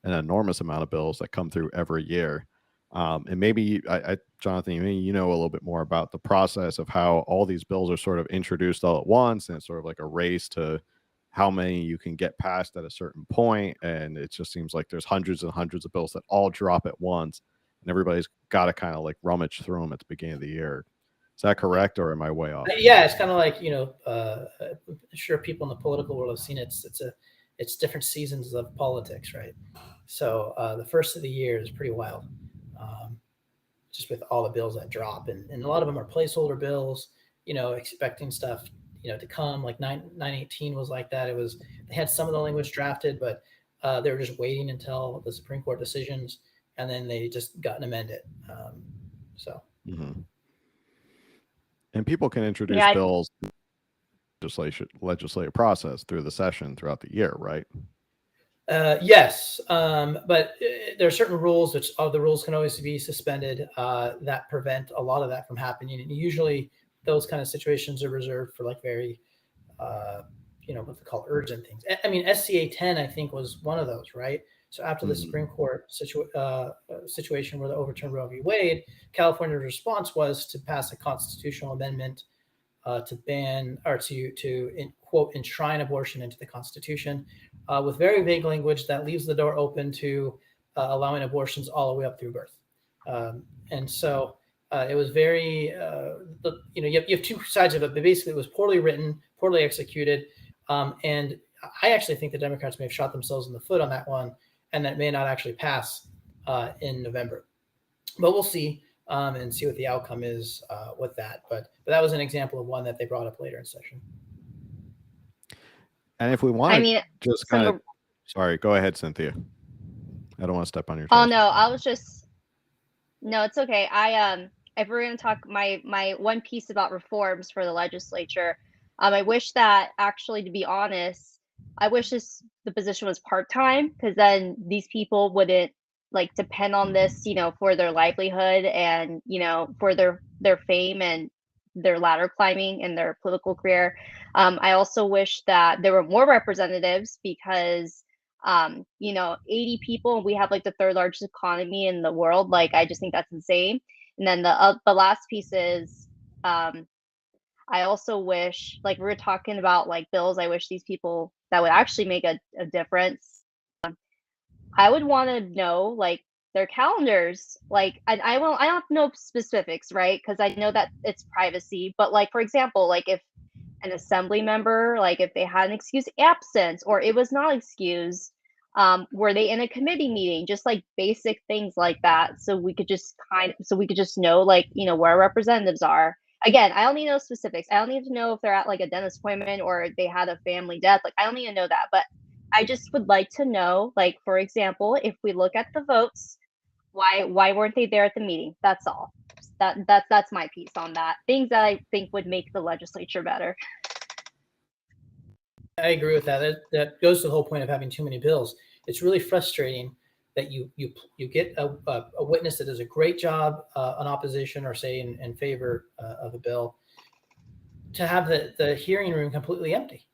an enormous amount of bills that come through every year. And maybe, Jonathan, maybe you know a little bit more about the process of how all these bills are sort of introduced all at once, and it's sort of like a race to how many you can get passed at a certain point. And it just seems like there's hundreds and hundreds of bills that all drop at once, and everybody's got to kind of like rummage through them at the beginning of the year. Is that Yeah. correct, or am I way off? Yeah, it's kind of like I'm sure people in the political world have seen it. It's different seasons of politics, right? So the first of the year is pretty wild, um, just with all the bills that drop, and a lot of them are placeholder bills. Expecting stuff to come. Like 918 was like that. It was they had some of the language drafted, but they were just waiting until the Supreme Court decisions, and then they just got an amended. So Hmm. And people can introduce Yeah. bills legislative process through the session throughout the year, right? Yes, but there are certain rules which the rules can always be suspended that prevent a lot of that from happening. And usually, those kind of situations are reserved for like very, uh, what they call urgent things. I mean, SCA 10, I think, was one of those, right? So after the Hmm. Supreme Court situation where they overturned Roe v. Wade, California's response was to pass a constitutional amendment to ban or quote enshrine abortion into the Constitution with very vague language that leaves the door open to allowing abortions all the way up through birth. And so it was very you have two sides of it, but basically it was poorly written, poorly executed, and I actually think the Democrats may have shot themselves in the foot on that one, and that may not actually pass in November. But we'll see and see what the outcome is with that. But that was an example of one that they brought up later in session. And if we I want to mean, just kind of, some. sorry, go ahead, Cynthia. I don't want to step on your Oh toes. no, I was just. No, it's okay. If we're gonna talk my one piece about reforms for the legislature, I wish that actually, to be honest, I wish the position was part-time, because then these people wouldn't like depend on this, for their livelihood and for their fame and their ladder climbing in their political career. I also wish that there were more representatives, because 80 people, and we have like the third largest economy in the world. Like, I just think that's insane. And then the last piece is, I also wish, like, we were talking about like bills. I wish these people that would actually make a difference. I would want to know like their calendars. Like, I don't know specifics, right? Because I know that it's privacy. But like, for example, like if an assembly member, like if they had an excused absence or it was not excused, were they in a committee meeting? Just like basic things like that, so we could just know, like, where our representatives are. Again, I don't need to know specifics. I don't need to know if they're at like a dentist appointment or they had a family death. Like, I don't need to know that, but I just would like to know, like, for example, if we look at the votes, why weren't they there at the meeting? That's all. That's my piece on that. Things that I think would make the legislature better. I agree with that. That goes to the whole point of having too many bills. It's really frustrating that you get a witness that does a great job on opposition or say in favor of a bill, to have the hearing room completely empty,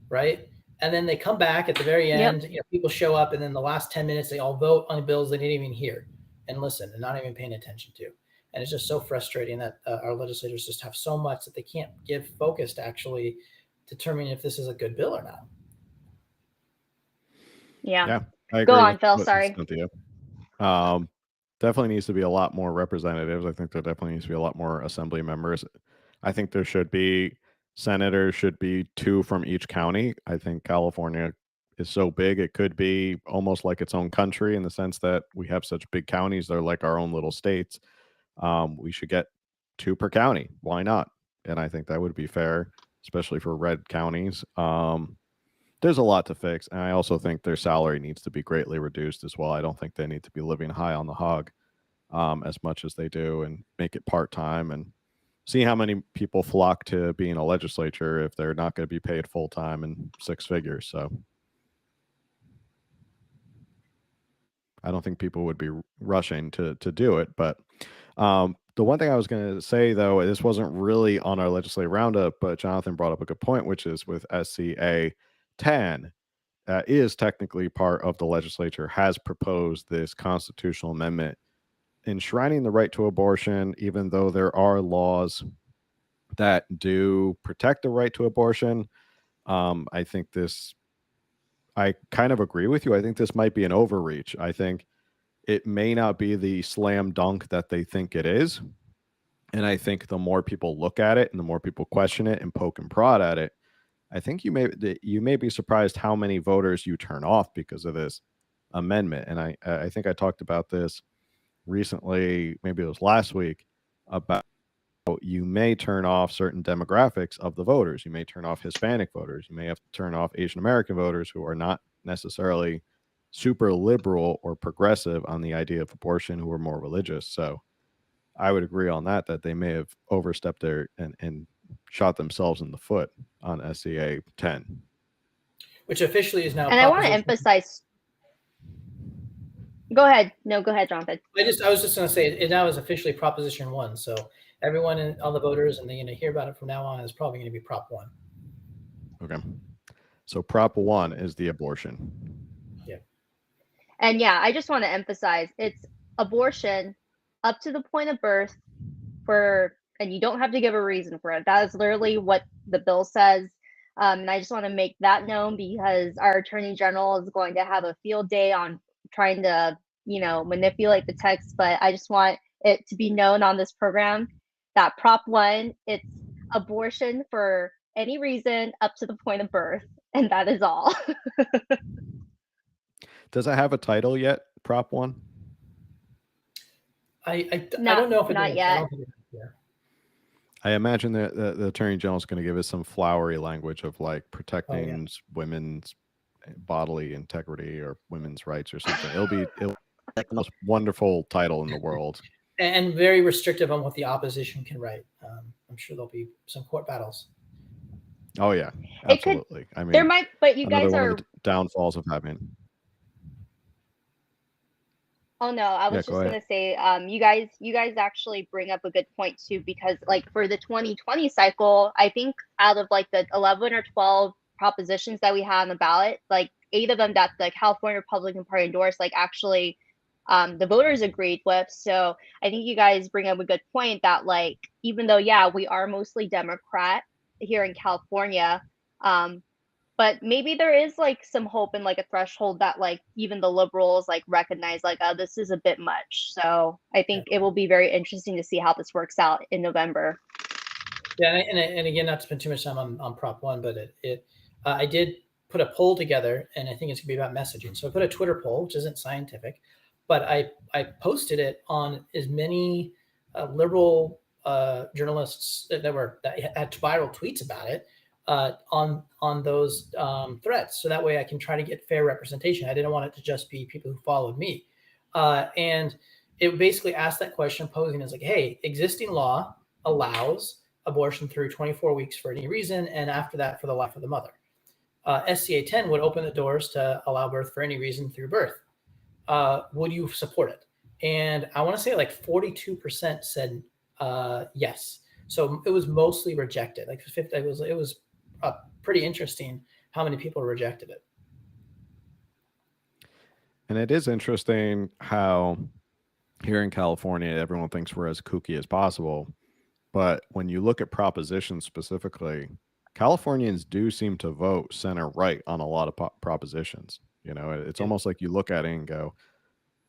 right? And then they come back at the very Yep. end. People show up, and then the last 10 minutes they all vote on bills they didn't even hear and listen and not even paying attention to. And it's just so frustrating that our legislators just have so much that they can't give focus to actually determine if this is a good bill or not. Yeah. Yeah, I Go agree with on, Phil. what Sorry. Cynthia. Um, Definitely needs to be a lot more representatives. I think there definitely needs to be a lot more assembly members. I think there should be senators should be two from each county. I think California is so big it could be almost like its own country in the sense that we have such big counties. They're like our own little states. We should get two per county. Why not? And I think that would be fair, especially for red counties. There's a lot to fix, and I also think their salary needs to be greatly reduced as well. I don't think they need to be living high on the hog. as much as they do and make it part time and see how many people flock to being a legislature if they're not going to be paid full time and six figures. So I don't think people would be rushing to do it. But the one thing I was going to say, though, this wasn't really on our legislative roundup, but Jonathan brought up a good point, which is with SCA 10, is technically part of the legislature, has proposed this constitutional amendment enshrining the right to abortion, even though there are laws that do protect the right to abortion. I think I kind of agree with you. I think this might be an overreach. I think it may not be the slam dunk that they think it is. And I think the more people look at it and the more people question it and poke and prod at it, I think you may be surprised how many voters you turn off because of this amendment. And I think I talked about this recently, maybe it was last week, about you may turn off certain demographics of the voters. You may turn off Hispanic voters. You may have to turn off Asian American voters who are not necessarily super liberal or progressive on the idea of abortion, who are more religious. So I would agree on that they may have overstepped their and shot themselves in the foot on SCA 10. Which officially is now And I want to Proposition. emphasize. Go ahead. No, go ahead, Jonathan. I was just going to say it now is officially Proposition 1. So everyone all the voters and they're going to hear about it from now on is probably going to be Prop 1. Okay. So Prop 1 is the abortion. Yeah. And yeah, I just want to emphasize it's abortion up to the point of birth and you don't have to give a reason for it. That is literally what the bill says. And I just want to make that known because our attorney general is going to have a field day on trying to, manipulate the text. But I just want it to be known on this program that Prop 1, it's abortion for any reason up to the point of birth. And that is all. Does it have a title yet, Prop 1? I don't know if it not is. yet. I don't think it is. Yeah. I imagine that the attorney general is going to give us some flowery language of like protecting women's bodily integrity or women's rights or something. It'll be like the most wonderful title in the world. And very restrictive on what the opposition can write. I'm sure there'll be some court battles. Oh yeah, absolutely. I mean, there might, but you guys one are of the downfalls of having. Oh no, I was just gonna say, you guys actually bring up a good point too, because like for the 2020 cycle, I think out of like the 11 or 12 propositions that we had on the ballot, like 8 of them that the California Republican Party endorsed, like actually the voters agreed with. So I think you guys bring up a good point that like even though we are mostly Democrat here in California, but maybe there is like some hope and like a threshold that like even the liberals like recognize like, oh, this is a bit much. So I think it will be very interesting to see how this works out in November. Yeah, and again, not to spend too much time on Prop 1, but I did put a poll together, and I think it's gonna be about messaging. So I put a Twitter poll, which isn't scientific, but I posted it on as many liberal journalists that had viral tweets about it. On those threads, so that way I can try to get fair representation. I didn't want it to just be people who followed me, and it basically asked that question, posing as like, hey, existing law allows abortion through 24 weeks for any reason, and after that for the life of the mother. SCA 10 would open the doors to allow birth for any reason through birth. Would you support it? And I want to say like 42% said yes. So it was mostly rejected. Like it was pretty interesting how many people rejected it. And it is interesting how here in California, everyone thinks we're as kooky as possible. But when you look at propositions specifically, Californians do seem to vote center right on a lot of propositions. It's almost like you look at it and go,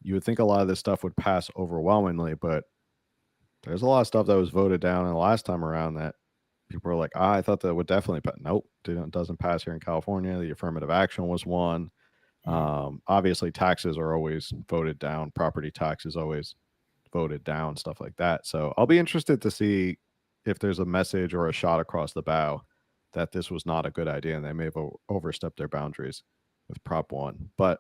you would think a lot of this stuff would pass overwhelmingly, but there's a lot of stuff that was voted down in the last time around that people were like, I thought that would definitely pass. Nope, it doesn't pass here in California. The affirmative action was one. Obviously, taxes are always voted down. Property tax is always voted down, stuff like that. So I'll be interested to see if there's a message or a shot across the bow that this was not a good idea and they may have overstepped their boundaries with Prop 1. But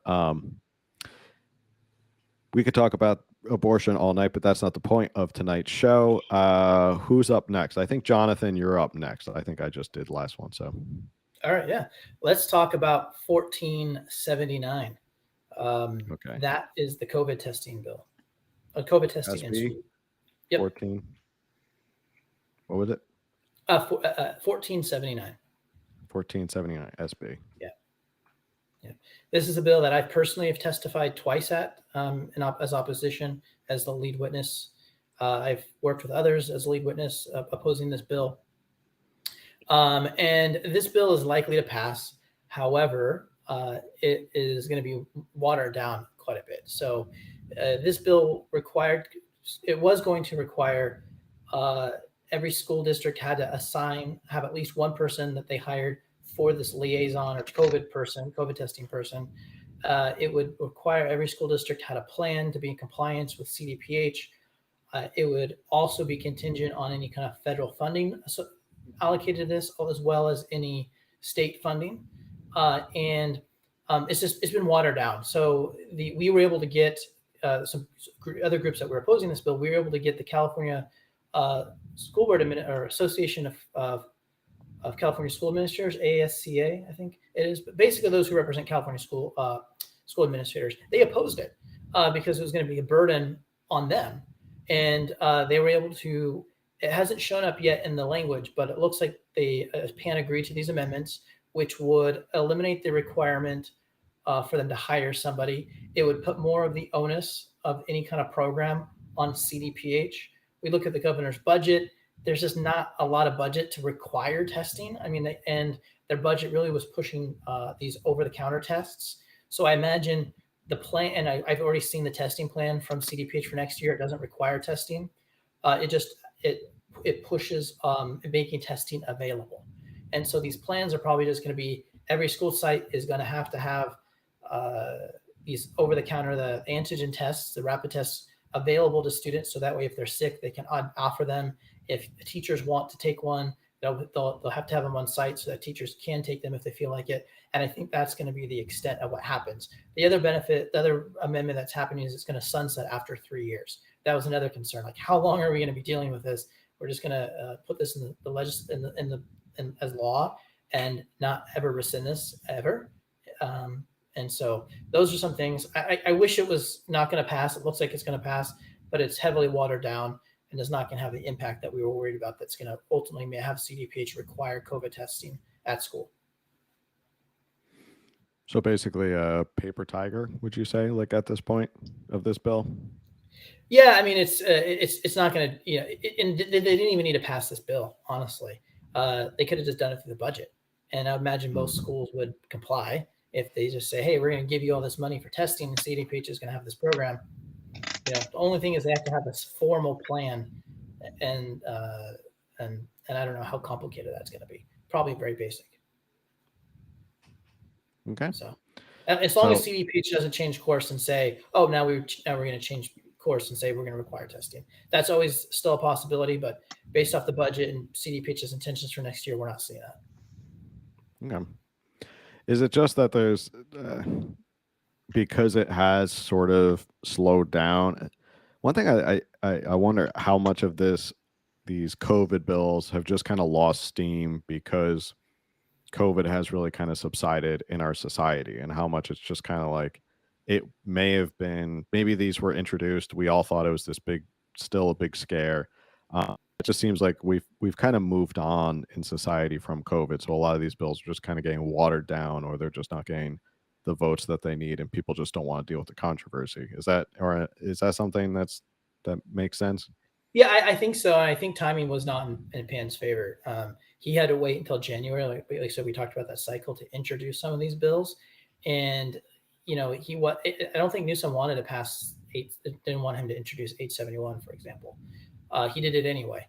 we could talk about abortion all night, but that's not the point of tonight's show. Who's up next? I think Jonathan, you're up next. I think I just did last one. So, All right, yeah. Let's talk about 1479. okay. That is the COVID testing bill. COVID testing in SB school. Yep. 14. What was it? 1479. 1479 SB. Yeah. Yeah. This is a bill that I personally have testified twice at as opposition as the lead witness. I've worked with others as lead witness opposing this bill. And this bill is likely to pass. However, it is going to be watered down quite a bit. So this bill was going to require every school district had to have at least one person that they hired for this liaison or COVID testing person. It would require every school district had a plan to be in compliance with CDPH. It would also be contingent on any kind of federal funding allocated to this, as well as any state funding. And it's been watered down. So we were able to get some other groups that were opposing this bill. We were able to get the California School Board or Association of California School Administrators, ASCA, I think it is. But basically, those who represent California school administrators, they opposed it because it was going to be a burden on them, and they were able to. It hasn't shown up yet in the language, but it looks like PAN agreed to these amendments, which would eliminate the requirement for them to hire somebody. It would put more of the onus of any kind of program on CDPH. We look at the governor's budget. There's just not a lot of budget to require testing. I mean, and their budget really was pushing these over-the-counter tests. So I imagine the plan, and I've already seen the testing plan from CDPH for next year. It doesn't require testing. It pushes making testing available. And so these plans are probably just going to be every school site is going to have these over-the-counter, the antigen tests, the rapid tests available to students. So that way, if they're sick, they can offer them. If teachers want to take one, they'll have to have them on site so that teachers can take them if they feel like it. And I think that's going to be the extent of what happens. The other amendment that's happening is it's going to sunset after 3 years. That was another concern. Like, how long are we going to be dealing with this? We're just going to put this in as law and not ever rescind this ever. And so those are some things. I wish it was not going to pass. It looks like it's going to pass, but it's heavily watered down and is not going to have the impact that we were worried about. That's going to ultimately have CDPH require COVID testing at school. So basically a paper tiger, would you say, like at this point of this bill? Yeah, I mean, it's not going to, and they didn't even need to pass this bill, honestly. They could have just done it through the budget. And I imagine most schools would comply if they just say, hey, we're going to give you all this money for testing, and CDPH is going to have this program. The only thing is they have to have this formal plan, and I don't know how complicated that's going to be. Probably very basic. Okay. So as long as CDPH doesn't change course and say, oh, now we're going to change course and say we're going to require testing. That's always still a possibility, but based off the budget and CDPH's intentions for next year, we're not seeing that. Okay. Is it just that there's because it has sort of slowed down? One thing I wonder how much of these COVID bills have just kind of lost steam because COVID has really kind of subsided in our society, and how much it's just kind of like it may have been, maybe these were introduced. We all thought it was still a big scare. It just seems like we've kind of moved on in society from COVID. So a lot of these bills are just kind of getting watered down, or they're just not getting the votes that they need, and people just don't want to deal with the controversy. Is that something that makes sense? Yeah, I think so. I think timing was not in Pan's favor. He had to wait until January, like so we talked about that cycle, to introduce some of these bills. And I don't think Newsom wanted to pass didn't want him to introduce 871, for example. He did it anyway.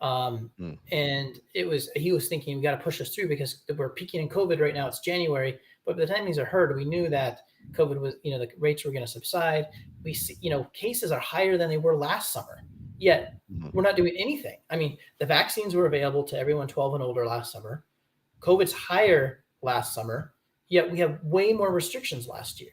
And he was thinking, we got to push this through because we're peaking in COVID right now. It's January, but by the time these are heard, we knew that COVID was, the rates were going to subside. We see, cases are higher than they were last summer, yet we're not doing anything. I mean, the vaccines were available to everyone 12 and older last summer. COVID's higher last summer, yet we have way more restrictions last year.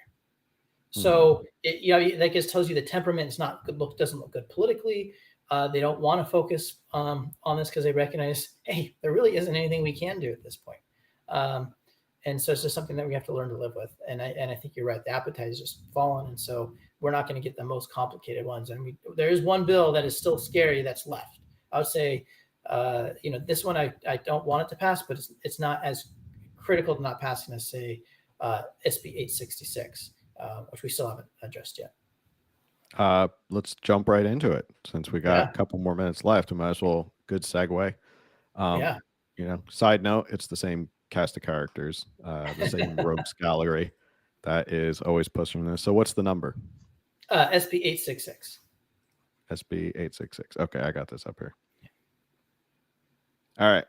So that just tells you the temperament is not good. Doesn't look good politically. They don't want to focus on this because they recognize, hey, there really isn't anything we can do at this point. And so it's just something that we have to learn to live with. And I think you're right. The appetite is just fallen, and so we're not going to get the most complicated ones. And there is one bill that is still scary that's left. I would say, this one I don't want it to pass, but it's not as critical to not passing as say SB 866, which we still haven't addressed yet. Let's jump right into it since we got a couple more minutes left. We might as well. Good segue. Yeah. Side note, it's the same cast of characters, the same rogues gallery that is always pushing this. So what's the number? SB 866. SB 866. Okay, I got this up here. All right.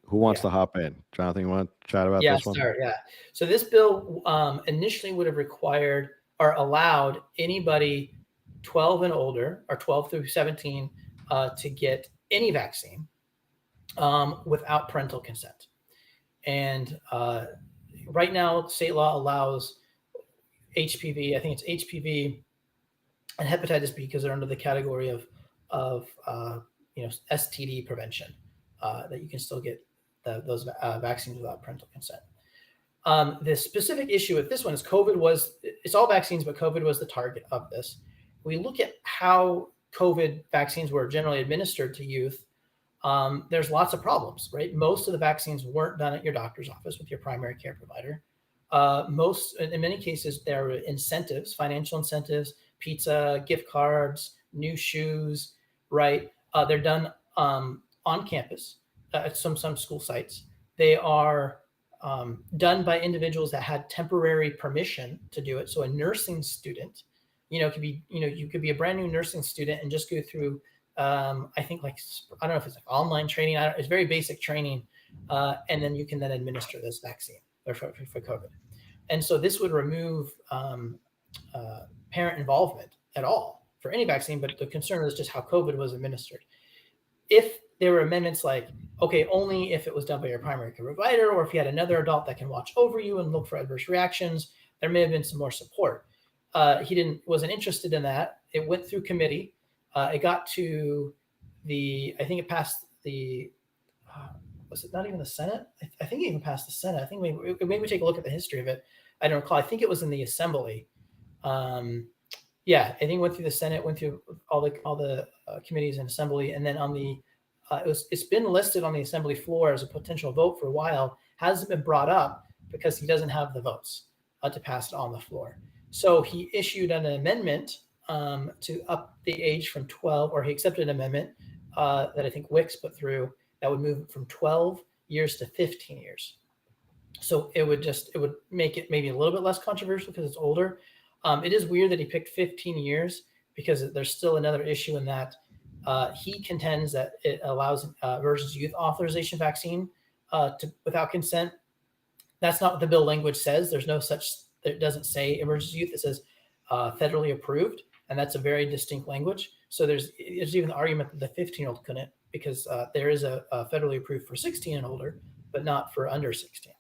Who wants to hop in? Jonathan, you want to chat about this one? Yeah. So this bill initially would have required or allowed anybody 12 and older, or 12 through 17, to get any vaccine without parental consent. And right now, state law allows HPV. I think it's HPV and hepatitis B because they're under the category of STD prevention, that you can still get those vaccines without parental consent. The specific issue with this one is it's all vaccines, but COVID was the target of this. We look at how COVID vaccines were generally administered to youth. There's lots of problems, right? Most of the vaccines weren't done at your doctor's office with your primary care provider. In many cases, there were incentives, financial incentives, pizza, gift cards, new shoes, right? They're done on campus at some school sites. They are done by individuals that had temporary permission to do it. So a nursing student, you could be a brand new nursing student and just go through, I think I don't know if it's like online training. It's very basic training. And then you can then administer this vaccine for COVID. And so this would remove parent involvement at all for any vaccine, but the concern is just how COVID was administered. If there were amendments like, okay, only if it was done by your primary care provider, or if you had another adult that can watch over you and look for adverse reactions, there may have been some more support. He wasn't interested in that. It went through committee. It got to I think it passed was it not even the Senate? I think it even passed the Senate. I think maybe take a look at the history of it. I don't recall. I think it was in the Assembly. I think it went through the Senate, went through all the committees and Assembly, and then on the it's been listed on the Assembly floor as a potential vote for a while. Hasn't been brought up because he doesn't have the votes to pass it on the floor. So he issued an amendment to up the age from 12, or he accepted an amendment that I think Wicks put through that would move from 12 years to 15 years. So it would make it maybe a little bit less controversial because it's older. It is weird that he picked 15 years because there's still another issue in that he contends that it allows emergency youth authorization vaccine without consent. That's not what the bill language says. There's no such, it doesn't say emergency youth. It says federally approved, and that's a very distinct language. So there's even the argument that the 15-year-old couldn't, because there is a federally approved for 16 and older, but not for under 16.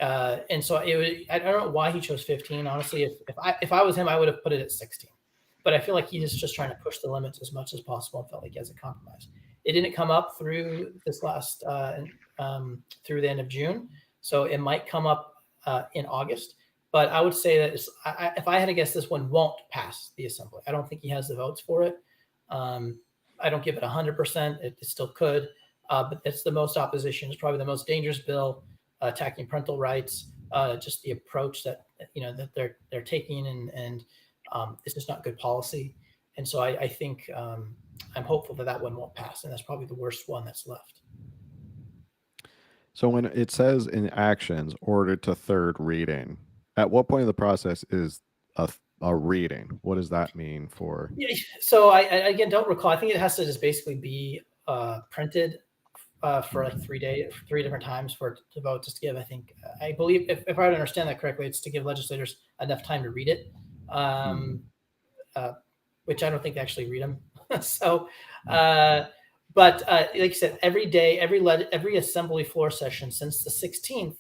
And so I don't know why he chose 15. Honestly, if I was him, I would have put it at 16. But I feel like he is just trying to push the limits as much as possible and felt like he has a compromise. It didn't come up through this last through the end of June, so it might come up in August. But I would say that if I had to guess, this one won't pass the Assembly. I don't think he has the votes for it. I don't give it 100%. It still could, but that's the most opposition. It's probably the most dangerous bill attacking parental rights. Just the approach that that they're taking, and it's just not good policy. And so I think I'm hopeful that one won't pass, and that's probably the worst one that's left. So when it says in actions ordered to third reading, at what point of the process is a reading? What does that mean for? Yeah, so I again don't recall. I think it has to just basically be printed for like 3 days, 3 different times for it to vote. Just to give, I believe, if I understand that correctly, it's to give legislators enough time to read it, which I don't think they actually read them. So, but like you said, every day, every Assembly floor session since the 16th,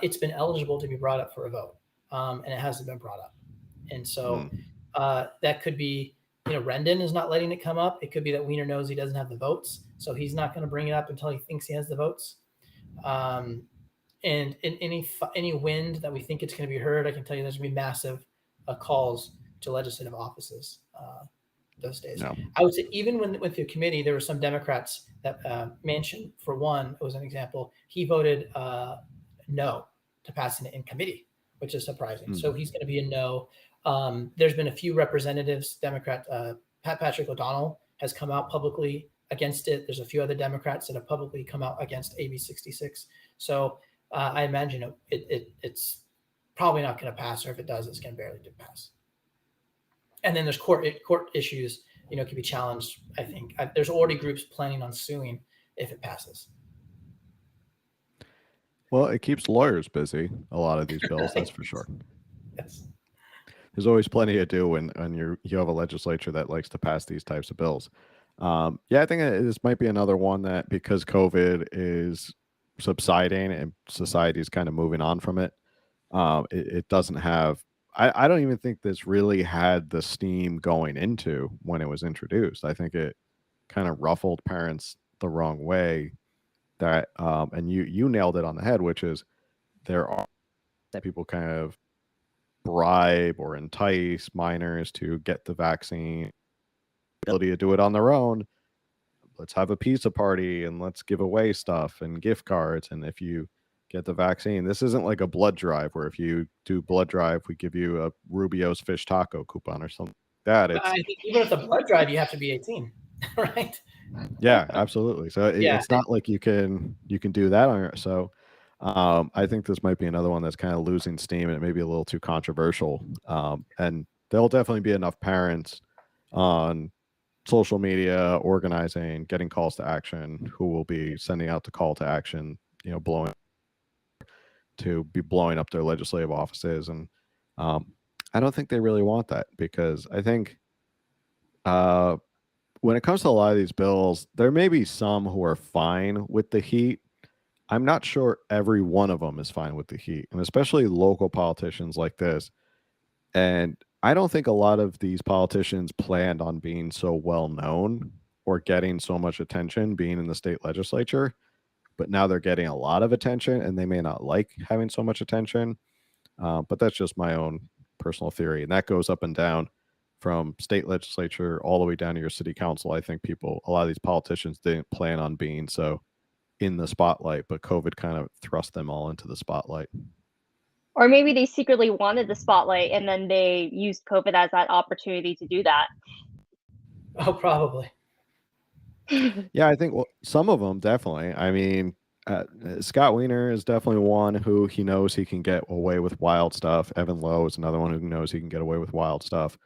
it's been eligible to be brought up for a vote, and it hasn't been brought up. And so Hmm. that could be, Rendon is not letting it come up. It could be that Weiner knows he doesn't have the votes, so he's not going to bring it up until he thinks he has the votes. And in any wind that we think it's going to be heard, I can tell you there's going to be massive calls to legislative offices those days. No. I would say even when with the committee, there were some Democrats that Manchin, for one, was an example. He voted no to passing it in committee, which is surprising. So he's going to be a no. There's been a few representatives, Democrat Patrick O'Donnell has come out publicly against it. There's a few other Democrats that have publicly come out against AB 66. So I imagine it's probably not going to pass, or if it does, it's going to barely pass. And then there's court issues, could be challenged. I think there's already groups planning on suing if it passes. Well, it keeps lawyers busy, a lot of these bills, that's for sure. Yes. There's always plenty to do when you have a legislature that likes to pass these types of bills. Yeah, I think this might be another one that, because COVID is subsiding and society is kind of moving on from it, it doesn't have. I don't even think this really had the steam going into when it was introduced. I think it kind of ruffled parents the wrong way. That and you nailed it on the head, which is there are people kind of bribe or entice minors to get the vaccine, ability to do it on their own. Let's have a pizza party and let's give away stuff and gift cards. And if you get the vaccine, this isn't like a blood drive where if you do blood drive, we give you a Rubio's fish taco coupon or something like that. I think even with the blood drive, you have to be 18, right? Yeah, absolutely. So Yeah. it's not like you can do that on your. So I think this might be another one that's kind of losing steam, and it may be a little too controversial. And there'll definitely be enough parents on social media organizing, getting calls to action, who will be sending out the call to action, blowing up their legislative offices. And I don't think they really want that, because I think when it comes to a lot of these bills, there may be some who are fine with the heat. I'm not sure every one of them is fine with the heat, and especially local politicians like this. And I don't think a lot of these politicians planned on being so well known or getting so much attention being in the state legislature, but now they're getting a lot of attention and they may not like having so much attention. But that's just my own personal theory. And that goes up and down from state legislature all the way down to your city council. I think a lot of these politicians didn't plan on being so in the spotlight, but COVID kind of thrust them all into the spotlight. Or maybe they secretly wanted the spotlight and then they used COVID as that opportunity to do that. Oh, probably. Yeah, I think some of them definitely. I mean, Scott Weiner is definitely one who he knows he can get away with wild stuff. Evan Lowe is another one who knows he can get away with wild stuff.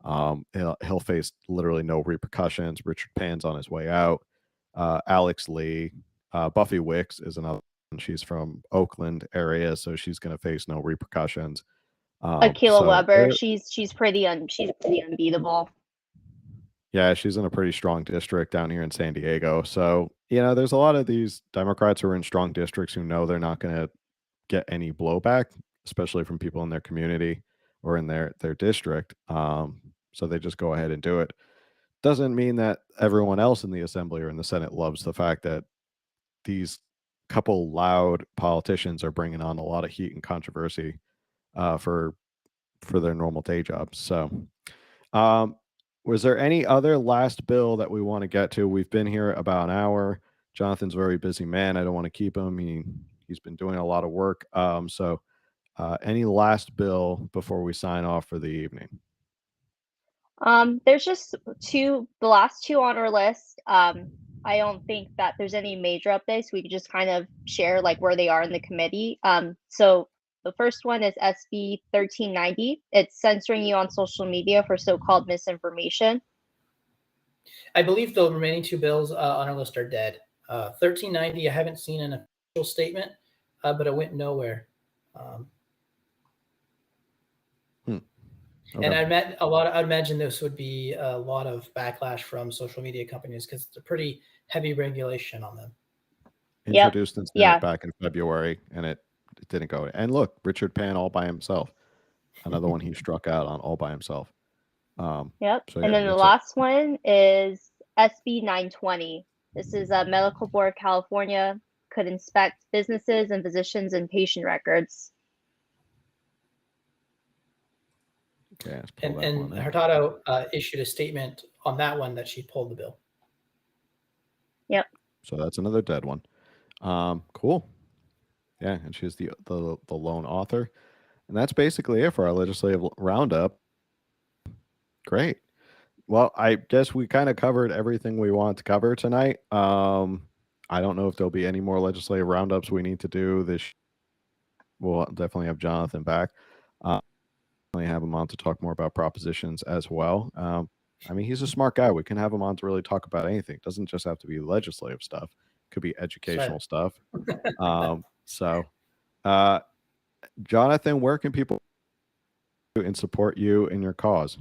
He'll face literally no repercussions. Richard Pan's on his way out. Alex Lee, Buffy Wicks is another one. She's from Oakland area, so she's going to face no repercussions. Akila Weber, she's pretty unbeatable. Yeah, she's in a pretty strong district down here in San Diego. So, there's a lot of these Democrats who are in strong districts who know they're not going to get any blowback, especially from people in their community or in their district. So they just go ahead and do it. Doesn't mean that everyone else in the assembly or in the Senate loves the fact that these couple loud politicians are bringing on a lot of heat and controversy for their normal day jobs. So, was there any other last bill that we want to get to? We've been here about an hour. Jonathan's a very busy man. I don't want to keep him. He's been doing a lot of work. So any last bill before we sign off for the evening? There's just the last two on our list. I don't think that there's any major updates. We could just kind of share like where they are in the committee. So the first one is SB 1390. It's censoring you on social media for so-called misinformation. I believe the remaining two bills on our list are dead. 1390, I haven't seen an official statement, but it went nowhere. Okay. And I'd imagine this would be a lot of backlash from social media companies because it's a pretty heavy regulation on them. Introduced in Senate back in February, and it didn't go. And look, Richard Pan all by himself. another one he struck out on all by himself. Yep. So And yeah, then the that's it. last one is SB 920. This is a Medical Board California could inspect businesses and physicians and patient records. Okay, let's pull that And one up. Hurtado issued a statement on that one that she pulled the bill. Yep. So that's another dead one. Cool. Yeah, and she's the lone author, and that's basically it for our legislative roundup. Great. Well, I guess we kind of covered everything we want to cover tonight. I don't know if there'll be any more legislative roundups we need to do this. We'll definitely have Jonathan back. Definitely have him on to talk more about propositions as well. I mean, he's a smart guy. We can have him on to really talk about anything. It doesn't just have to be legislative stuff. It could be educational stuff. So, uh, Jonathan, where can people and support you in your cause?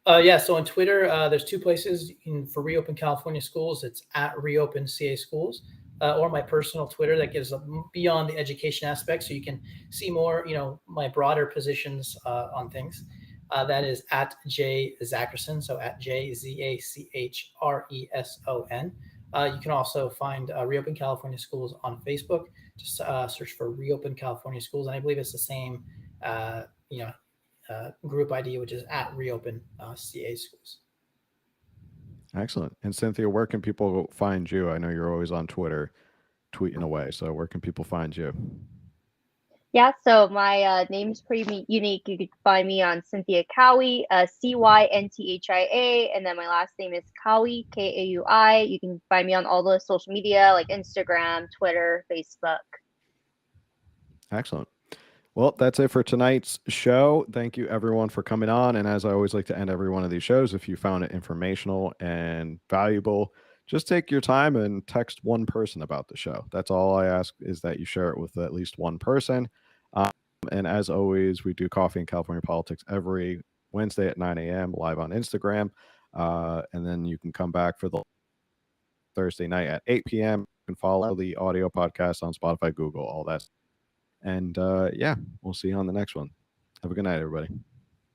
Yeah, so on Twitter, there's two places for Reopen California Schools. It's at Reopen CA Schools, or my personal Twitter that gives beyond the education aspect, so you can see more, my broader positions on things. That is at J Zachreson, so at JZACHRESON. You can also find Reopen California Schools on Facebook. Just search for Reopen California Schools, and I believe it's the same, group ID, which is at Reopen CA Schools. Excellent. And Cynthia, where can people find you? I know you're always on Twitter tweeting away. So where can people find you? Yeah, so my name's pretty unique. You could find me on Cynthia Cowie, CYNTHIA, and then my last name is Cowie, KAUI. You can find me on all the social media like Instagram, Twitter, Facebook. Excellent. Well, that's it for tonight's show. Thank you, everyone, for coming on. And as I always like to end every one of these shows, if you found it informational and valuable, just take your time and text one person about the show. That's all I ask, is that you share it with at least one person. And as always, we do Coffee and California Politics every Wednesday at 9 a.m. live on Instagram. And then you can come back for the Thursday night at 8 p.m. You can follow the audio podcast on Spotify, Google, all that. And yeah, we'll see you on the next one. Have a good night, everybody.